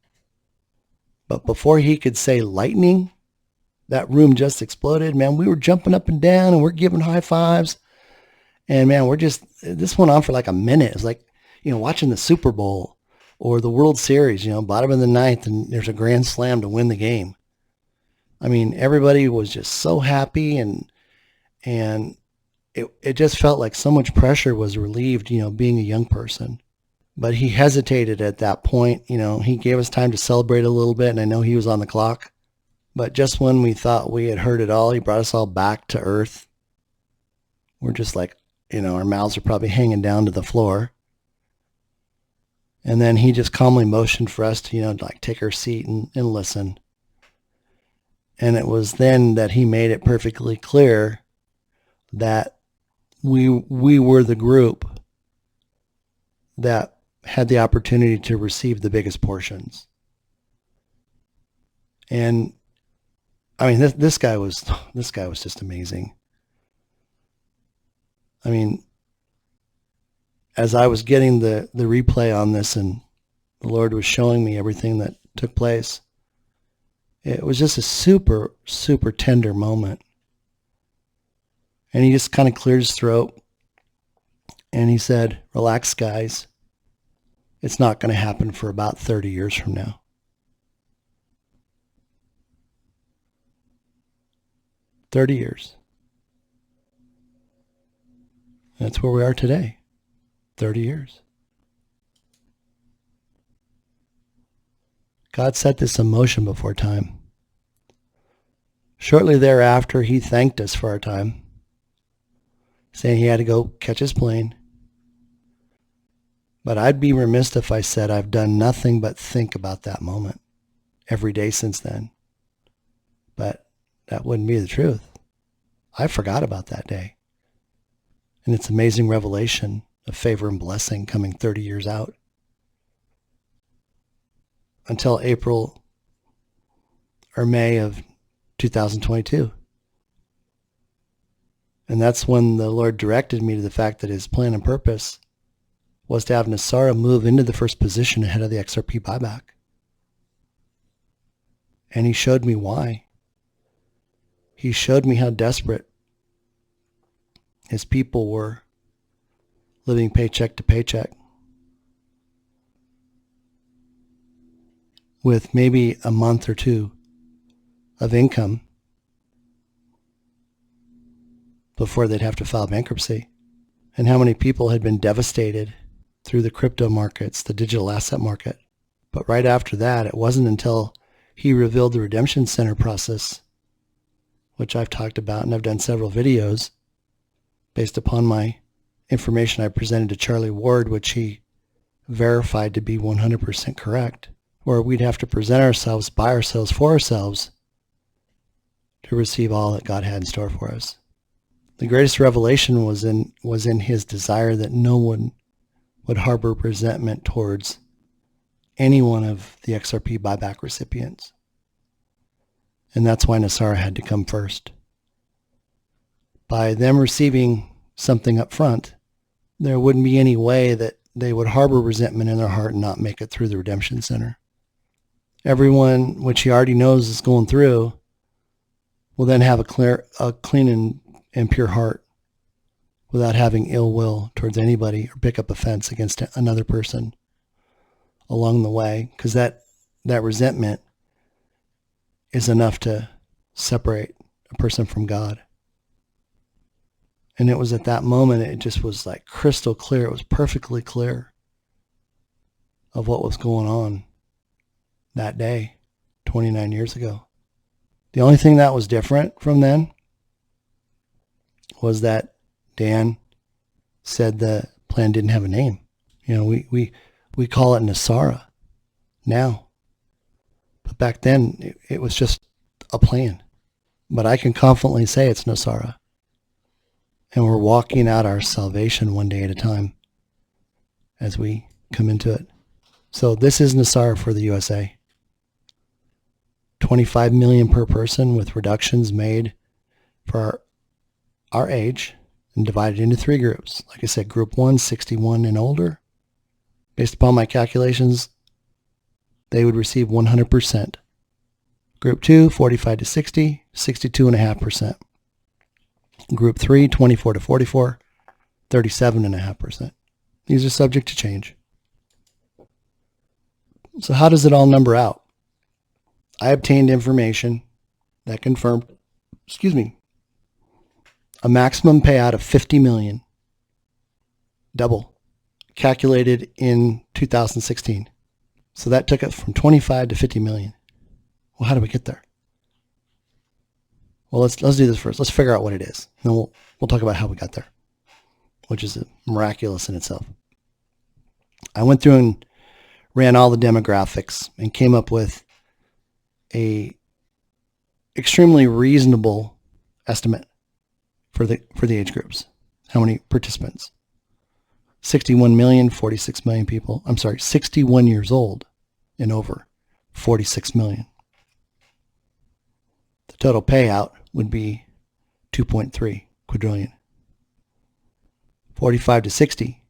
S1: But before he could say lightning, that room just exploded. Man, we were jumping up and down and we're giving high fives. And man, this went on for like a minute. It's like, watching the Super Bowl or the World Series, bottom of the ninth, and there's a grand slam to win the game. I mean, everybody was just so happy and it just felt like so much pressure was relieved, being a young person. But he hesitated at that point. He gave us time to celebrate a little bit, and I know he was on the clock. But just when we thought we had heard it all, he brought us all back to earth. We're just like, our mouths are probably hanging down to the floor. And then he just calmly motioned for us to, like take our seat and listen. And it was then that he made it perfectly clear that we were the group that had the opportunity to receive the biggest portions. And I mean, this guy was just amazing. I mean, as I was getting the replay on this and the Lord was showing me everything that took place, it was just a super, super tender moment. And he just kind of cleared his throat and he said, "Relax, guys. It's not going to happen for about 30 years from now." 30 years. That's where we are today. 30 years. God set this in motion before time. Shortly thereafter, he thanked us for our time, saying he had to go catch his plane. But I'd be remiss if I said I've done nothing but think about that moment every day since then. But that wouldn't be the truth. I forgot about that day. And its amazing revelation of favor and blessing coming 30 years out. Until April or May of 2022. And that's when the Lord directed me to the fact that his plan and purpose was to have Nesara move into the first position ahead of the XRP buyback. And he showed me why. He showed me how desperate his people were, living paycheck to paycheck, with maybe a month or two of income before they'd have to file bankruptcy, and how many people had been devastated through the crypto markets, the digital asset market. But right after that, it wasn't until he revealed the redemption center process, which I've talked about and I've done several videos based upon my information I presented to Charlie Ward, which he verified to be 100% correct, where we'd have to present ourselves, by ourselves, for ourselves to receive all that God had in store for us. The greatest revelation was in his desire that no one would harbor resentment towards any one of the XRP buyback recipients. And that's why Nesara had to come first. By them receiving something up front, there wouldn't be any way that they would harbor resentment in their heart and not make it through the redemption center. Everyone, which he already knows is going through, will then have a clean and pure heart without having ill will towards anybody or pick up offense against another person along the way, because that resentment is enough to separate a person from God. And it was at that moment, it just was like crystal clear. It was perfectly clear of what was going on that day, 29 years ago. The only thing that was different from then was that Dan said the plan didn't have a name. We call it Nesara now. But back then, it was just a plan. But I can confidently say it's Nesara. And we're walking out our salvation one day at a time as we come into it. So this is Nesara for the USA. 25 million per person, with reductions made for our age and divided into 3 groups. Like I said, group 1, 61 and older. Based upon my calculations, they would receive 100%. Group 2, 45 to 60, 62.5%. Group 3, 24 to 44, 37.5%. These are subject to change. So how does it all number out? I obtained information that confirmed, a maximum payout of 50 million, double, calculated in 2016. So that took it from 25 to 50 million. Well, how do we get there? Well, let's do this first. Let's figure out what it is. And then we'll talk about how we got there, which is miraculous in itself. I went through and ran all the demographics and came up with a extremely reasonable estimate for the age groups. How many participants? 61 million, 46 million people. I'm sorry, 61 years old and over, 46 million. The total payout would be 2.3 quadrillion. 45 to 60,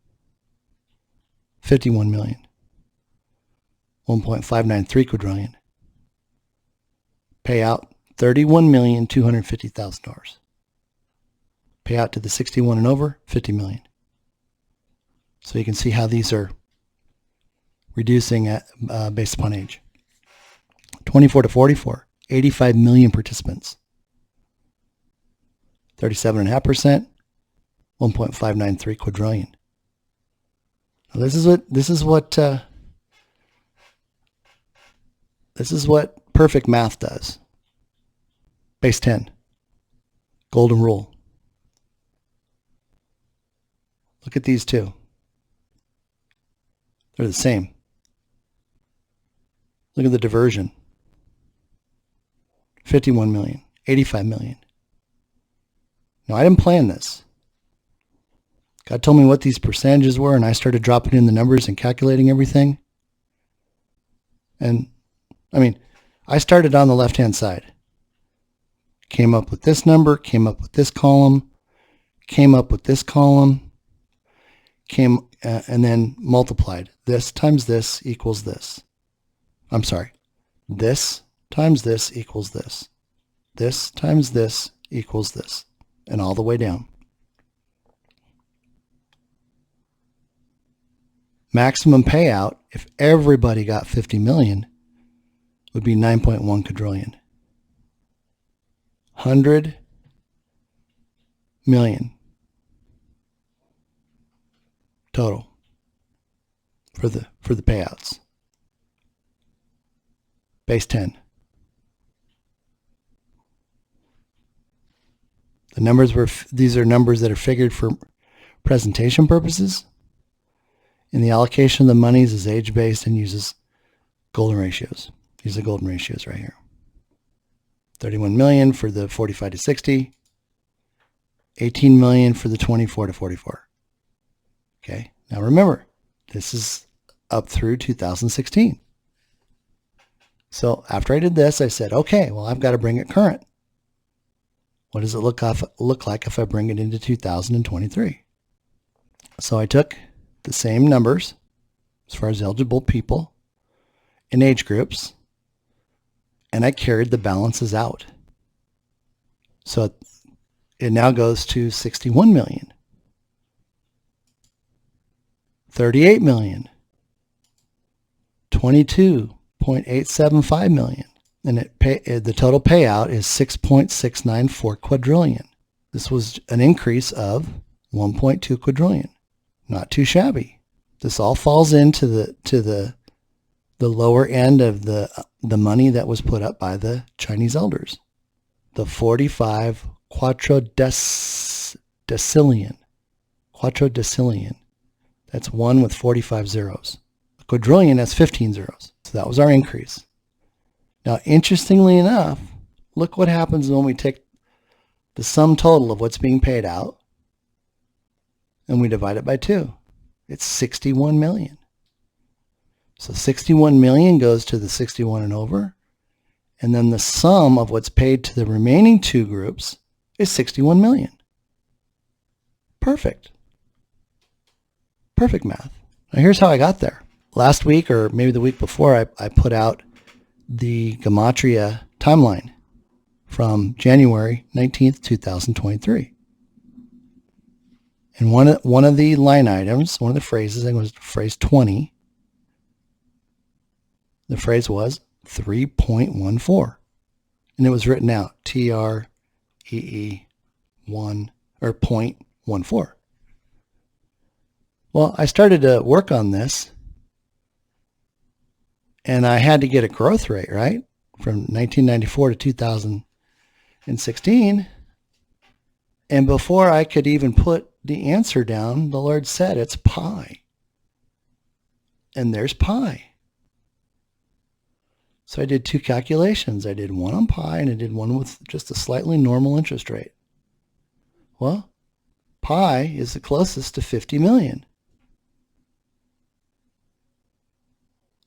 S1: 51 million. 1.593 quadrillion. Payout $31,250,000. Payout to the 61 and over, 50 million. So you can see how these are reducing based upon age. 24 to 44, 85 million participants. 37.5%, 1.593 quadrillion. Now this is what perfect math does. Base 10. Golden rule. Look at these two. They're the same. Look at the diversion. 51 million, 85 million. Now, I didn't plan this. God told me what these percentages were, and I started dropping in the numbers and calculating everything. And, I mean, I started on the left-hand side. Came up with this number, came up with this column, came up with this column, and then multiplied. This times this equals this. I'm sorry. This times this equals this. This times this equals this. And all the way down. Maximum payout, if everybody got 50 million, would be 9.1 quadrillion. 100 million total for the payouts. Base 10. The numbers these are numbers that are figured for presentation purposes. And the allocation of the monies is age-based and uses golden ratios. These are golden ratios right here. 31 million for the 45 to 60. 18 million for the 24 to 44. Okay, now remember, this is up through 2016. So after I did this, I said, okay, well, I've got to bring it current. What does it look like if I bring it into 2023? So I took the same numbers as far as eligible people and age groups, and I carried the balances out. So it now goes to 61 million, 38 million, 22.875 million, and the total payout is 6.694 quadrillion. This was an increase of 1.2 quadrillion. Not too shabby. This all falls into the lower end of the money that was put up by the Chinese elders. The 45 quadrodecillion. Quadrodecillion. That's one with 45 zeros. A quadrillion has 15 zeros. So that was our increase. Now, interestingly enough, look what happens when we take the sum total of what's being paid out and we divide it by 2. It's 61 million. So 61 million goes to the 61 and over, and then the sum of what's paid to the remaining two groups is 61 million. Perfect. Perfect math. Now here's how I got there. Last week, or maybe the week before, I put out the Gematria timeline from January 19th, 2023. And one of the line items, one of the phrases, I think it was phrase 20, the phrase was 3.14. And it was written out, TREE 1 or 0.14. Well, I started to work on this, and I had to get a growth rate, right? From 1994 to 2016. And before I could even put the answer down, the Lord said, it's pi. And there's pi. So I did two calculations. I did one on pi and I did one with just a slightly normal interest rate. Well, pi is the closest to 50 million.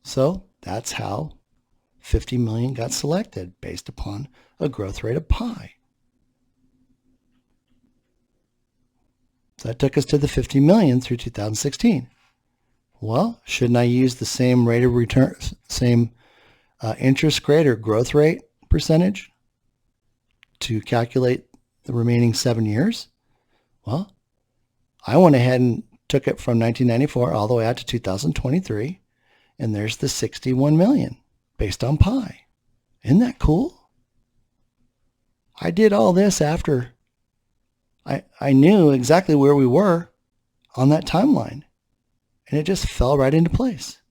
S1: So that's how 50 million got selected, based upon a growth rate of pi. So that took us to the 50 million through 2016. Well, shouldn't I use the same rate of return, same interest rate or growth rate percentage to calculate the remaining 7 years? Well, I went ahead and took it from 1994 all the way out to 2023, and there's the 61 million based on pi. Isn't that cool? I did all this after I knew exactly where we were on that timeline, and it just fell right into place.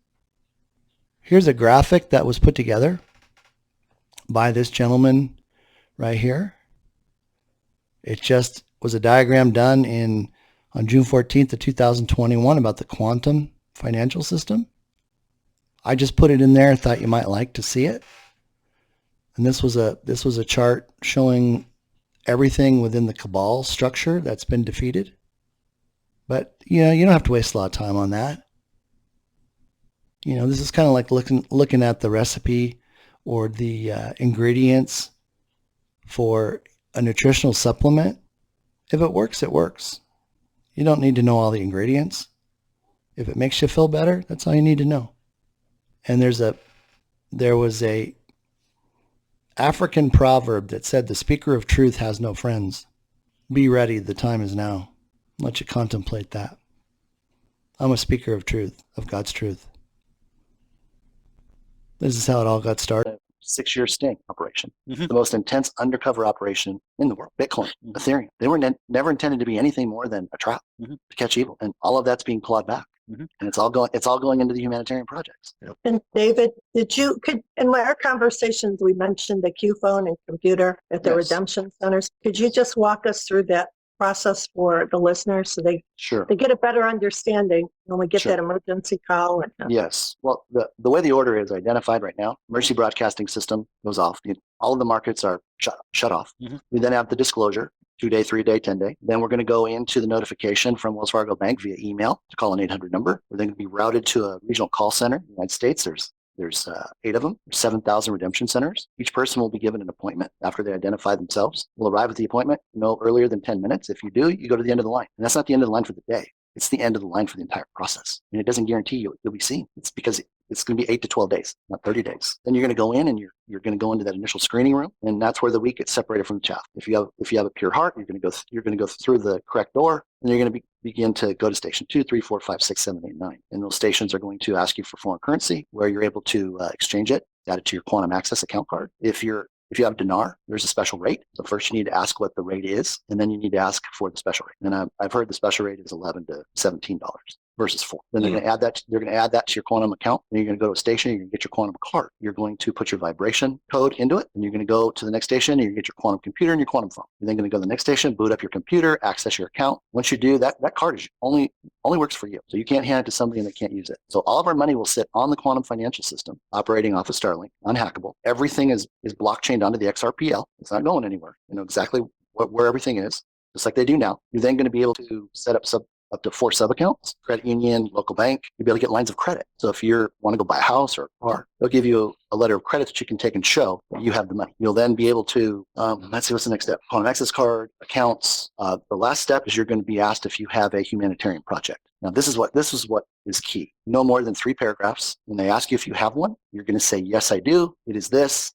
S1: Here's a graphic that was put together by this gentleman right here. It just was a diagram done on June 14th of 2021 about the quantum financial system. I just put it in there, thought you might like to see it. And this was a chart showing everything within the cabal structure that's been defeated. But you don't have to waste a lot of time on that. This is kind of like looking at the recipe or the ingredients for a nutritional supplement. If it works, it works. You don't need to know all the ingredients. If it makes you feel better, that's all you need to know. And there was a African proverb that said, the speaker of truth has no friends. Be ready, the time is now. Let you contemplate that. I'm a speaker of truth, of God's truth. This is how it all got started. 6-year sting operation, the most intense undercover operation in the world. Bitcoin, Ethereum, they were never intended to be anything more than a trap to catch evil, and all of that's being clawed back, and it's all going into the humanitarian projects.
S2: And David, in our conversations we mentioned the Q phone and computer at the redemption centers. Could you just walk us through that process for the listeners so they get a better understanding when we get that emergency call?
S1: Yes. Well, the way the order is identified right now, emergency broadcasting system goes off. All of the markets are shut off. We then have the disclosure, 2-day, 3-day, 10-day. Then we're going to go into the notification from Wells Fargo Bank via email to call an 800 number. We're then going to be routed to a regional call center in the United States. There's 8 of them, 7,000 redemption centers. Each person will be given an appointment after they identify themselves. We'll arrive at the appointment no earlier than 10 minutes. If you do, you go to the end of the line. And that's not the end of the line for the day. It's the end of the line for the entire process. And it doesn't guarantee you'll be seen. It's because it's going to be 8 to 12 days, not 30 days. Then you're going to go in and you're going to go into that initial screening room, and that's where the wheat gets separated from the chaff. If you have a pure heart, you're going to go through the correct door, and you're going to begin to go to station 2, 3, 4, 5, 6, 7, 8, 9. And those stations are going to ask you for foreign currency, where you're able to exchange it, add it to your quantum access account card. If you have dinar, there's a special rate. So first you need to ask what the rate is, and then you need to ask for the special rate. And I've heard the special rate is $11 to $17 versus $4. Then they're going to add that. They're going to add that to your quantum account. And you're going to go to a station. You're going to get your quantum card. You're going to put your vibration code into it, and you're going to go to the next station. And you're going to get your quantum computer and your quantum phone. You're then going to go to the next station, boot up your computer, access your account. Once you do that, that card is only works for you. So you can't hand it to somebody that can't use it. So all of our money will sit on the quantum financial system, operating off of Starlink, unhackable. Everything is blockchained onto the XRPL. It's not going anywhere. You know exactly where everything is, just like they do now. You're then going to be able to set up to 4 sub-accounts, credit union, local bank. You'll be able to get lines of credit. So if you want to go buy a house or a car, they'll give you a letter of credit that you can take and show that you have the money. You'll then be able to, let's see, what's the next step? Quantum access card, accounts. The last step is you're going to be asked if you have a humanitarian project. Now, this is what is key. No more than 3 paragraphs. When they ask you if you have one, you're going to say, yes, I do. It is this.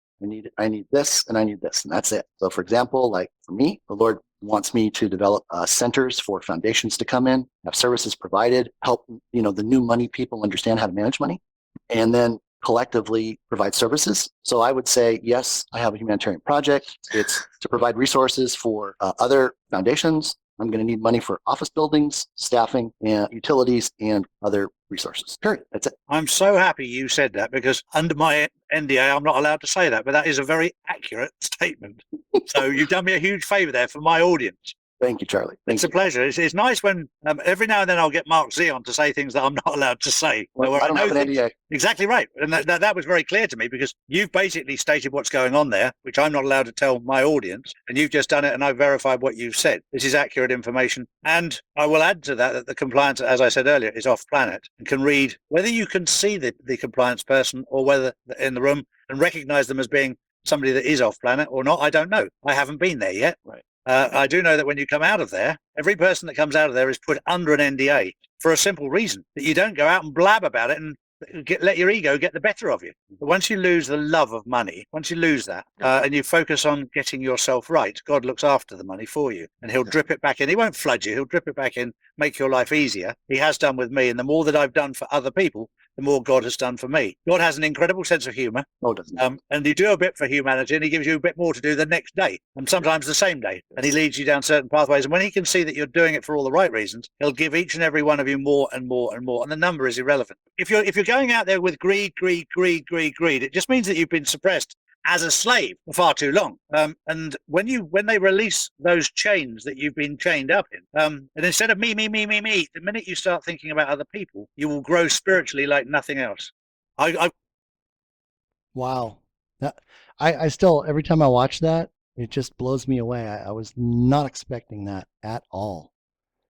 S1: I need this, and I need this, and that's it. So for example, like for me, the Lord wants me to develop centers for foundations to come in, have services provided, help the new money people understand how to manage money, and then collectively provide services. So I would say, yes, I have a humanitarian project. It's to provide resources for other foundations I'm going to need money for office buildings, staffing, and utilities, and other resources. Period. That's it.
S3: I'm so happy you said that, because under my NDA, I'm not allowed to say that, but that is a very accurate statement. So you've done me a huge favor there for my audience.
S1: Thank you, Charlie.
S3: It's a pleasure. It's nice when every now and then I'll get Mark Z on to say things that I'm not allowed to say.
S1: Well, I don't have an NDA.
S3: Exactly right. And that was very clear to me, because you've basically stated what's going on there, which I'm not allowed to tell my audience. And you've just done it, and I've verified what you've said. This is accurate information. And I will add to that the compliance, as I said earlier, is off planet and can read whether you can see the compliance person or whether in the room and recognize them as being somebody that is off planet or not. I don't know. I haven't been there yet.
S1: Right.
S3: I do know that when you come out of there, every person that comes out of there is put under an NDA for a simple reason, that you don't go out and blab about it and let your ego get the better of you. But once you lose the love of money, once you lose that, and you focus on getting yourself right, God looks after the money for you, and he'll drip it back in. He won't flood you. He'll drip it back in, make your life easier. He has done with me. And the more that I've done for other people, the more God has done for me. God has an incredible sense of humor.
S1: Oh, doesn't he?
S3: And you do a bit for humanity, and he gives you a bit more to do the next day, and sometimes the same day. And he leads you down certain pathways. And when he can see that you're doing it for all the right reasons, he'll give each and every one of you more and more and more. And the number is irrelevant. If you're going out there with greed, it just means that you've been suppressed as a slave for far too long. And when they release those chains that you've been chained up in, and instead of me, the minute you start thinking about other people, you will grow spiritually like nothing else.
S1: Wow. I still, every time I watch that, it just blows me away. I was not expecting that at all.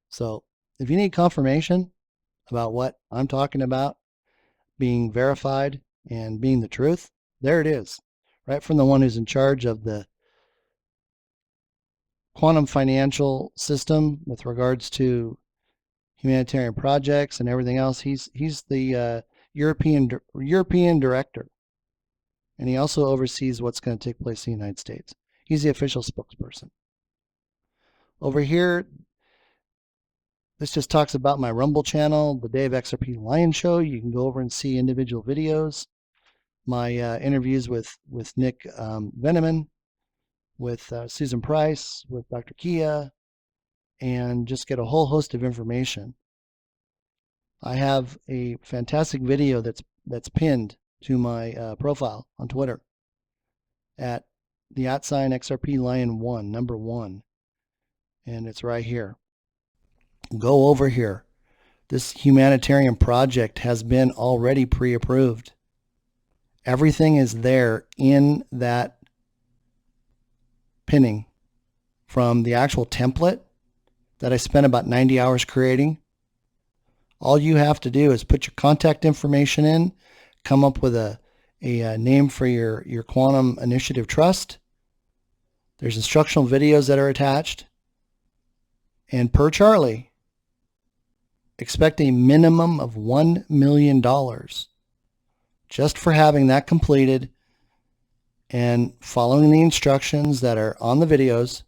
S1: So if you need confirmation about what I'm talking about being verified and being the truth, there it is. Right from the one who's in charge of the quantum financial system with regards to humanitarian projects and everything else. He's the European director, and he also oversees what's going to take place in the United States. He's the official spokesperson. Over here, this just talks about my Rumble channel, the TheDaveXRPLionShow. You can go over and see individual videos. My interviews with Nick Veneman, with Susan Price, with Dr. Kia, and just get a whole host of information. I have a fantastic video that's pinned to my profile on Twitter at the @XRPLion1, number 1, and it's right here. Go over here. This humanitarian project has been already pre-approved. Everything is there in that pinning, from the actual template that I spent about 90 hours creating. All you have to do is put your contact information in, come up with a name for your quantum initiative trust. There's instructional videos that are attached. And per Charlie, expect a minimum of $1 million just for having that completed and following the instructions that are on the videos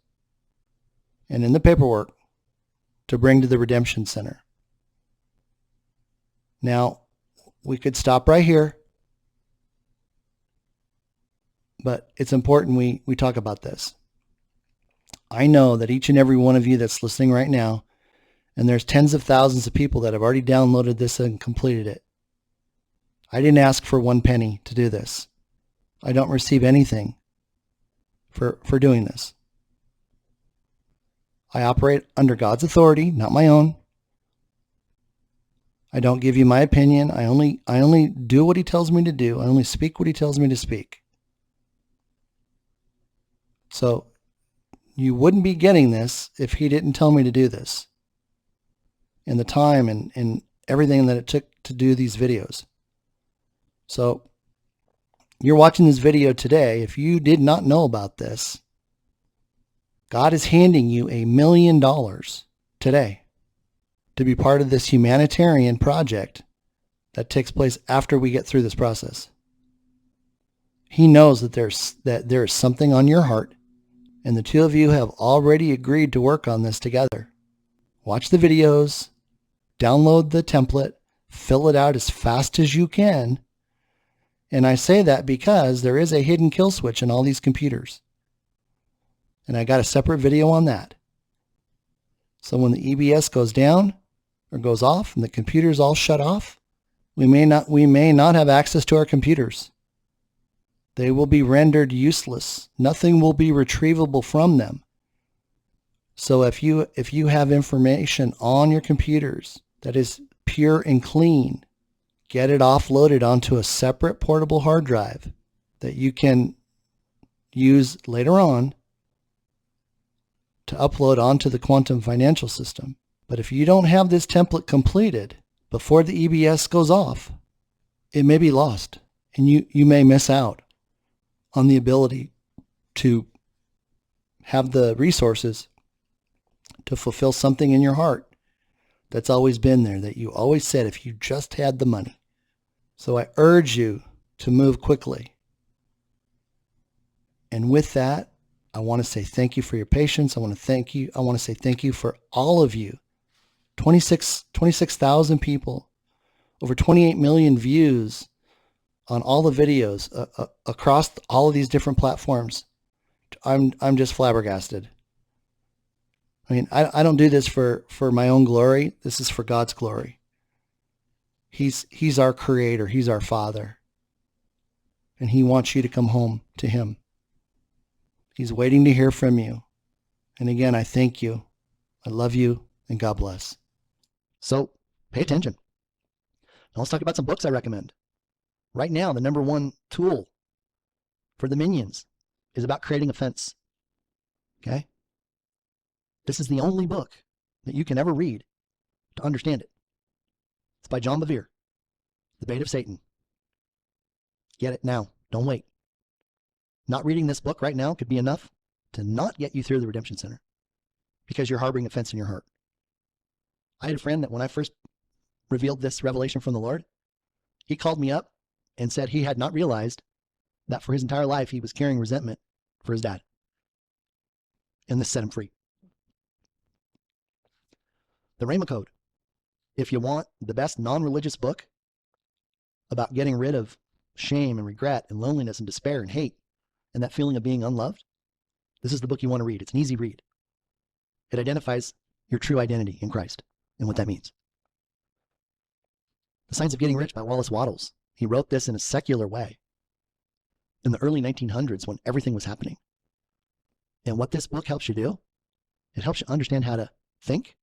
S1: and in the paperwork to bring to the Redemption Center. Now, we could stop right here, but it's important we talk about this. I know that each and every one of you that's listening right now, and there's tens of thousands of people that have already downloaded this and completed it. I didn't ask for 1 penny to do this. I don't receive anything for doing this. I operate under God's authority, not my own. I don't give you my opinion. I only do what he tells me to do. I only speak what he tells me to speak. So you wouldn't be getting this if he didn't tell me to do this, and the time and everything that it took to do these videos. So you're watching this video today. If you did not know about this, God is handing you $1 million today to be part of this humanitarian project that takes place after we get through this process. He knows that there is something on your heart, and the two of you have already agreed to work on this together. Watch the videos, download the template, fill it out as fast as you can. And I say that because there is a hidden kill switch in all these computers. And I got a separate video on that. So when the EBS goes down or goes off and the computer's all shut off, we may not have access to our computers. They will be rendered useless. Nothing will be retrievable from them. So if you have information on your computers that is pure and clean, get it offloaded onto a separate portable hard drive that you can use later on to upload onto the quantum financial system. But if you don't have this template completed before the EBS goes off, it may be lost, and you may miss out on the ability to have the resources to fulfill something in your heart that's always been there, that you always said if you just had the money. So I urge you to move quickly. And with that, I want to say thank you for your patience. I want to say thank you for all of you. 26,000 people, over 28 million views on all the videos across all of these different platforms. I'm just flabbergasted. I mean, I don't do this for my own glory. This is for God's glory. He's our creator. He's our Father. And he wants you to come home to him. He's waiting to hear from you. And again, I thank you. I love you, and God bless. So pay attention. Now let's talk about some books I recommend. Right now, the number one tool for the minions is about creating a fence. Okay? This is the only book that you can ever read to understand it. It's by John Bevere, The Bait of Satan. Get it now. Don't wait. Not reading this book right now could be enough to not get you through the Redemption Center because you're harboring offense in your heart. I had a friend that when I first revealed this revelation from the Lord, he called me up and said he had not realized that for his entire life he was carrying resentment for his dad. And this set him free. The Rhema Code. If you want the best non-religious book about getting rid of shame and regret and loneliness and despair and hate and that feeling of being unloved, this is the book you want to read. It's an easy read. It identifies your true identity in Christ and what that means. The Science of Getting Rich by Wallace Wattles. He wrote this in a secular way in the early 1900s when everything was happening. And what this book helps you do, it helps you understand how to think,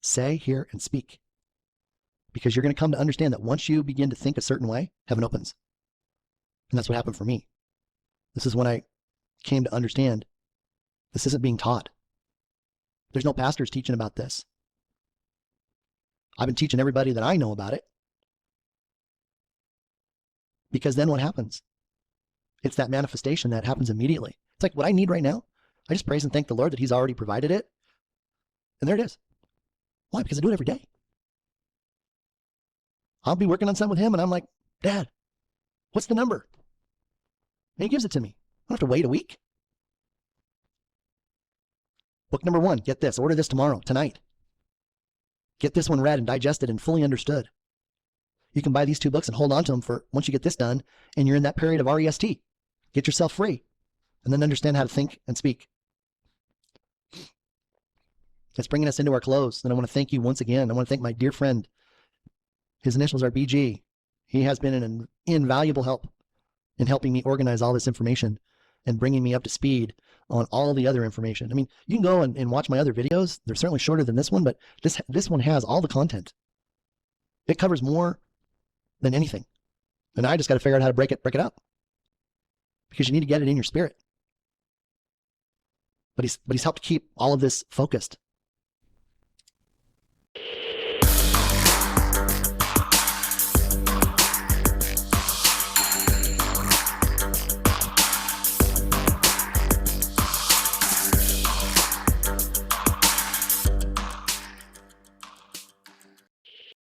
S1: say, hear, and speak. Because you're going to come to understand that once you begin to think a certain way, heaven opens. And that's what happened for me. This is when I came to understand this isn't being taught. There's no pastors teaching about this. I've been teaching everybody that I know about it. Because then what happens? It's that manifestation that happens immediately. It's like what I need right now. I just praise and thank the Lord that he's already provided it. And there it is. Why? Because I do it every day. I'll be working on something with him and I'm like, Dad, what's the number? And he gives it to me. I don't have to wait a week. Book number 1, get this. Order this tomorrow, tonight. Get this one read and digested and fully understood. You can buy these 2 books and hold on to them for once you get this done and you're in that period of REST. Get yourself free and then understand how to think and speak. That's bringing us into our close. And I want to thank you once again. I want to thank my dear friend. His initials are BG. He has been an invaluable help in helping me organize all this information and bringing me up to speed on all the other information. I mean, you can go and watch my other videos. They're certainly shorter than this one, but this one has all the content. It covers more than anything. And I just got to figure out how to break it up. Because you need to get it in your spirit. But he's helped keep all of this focused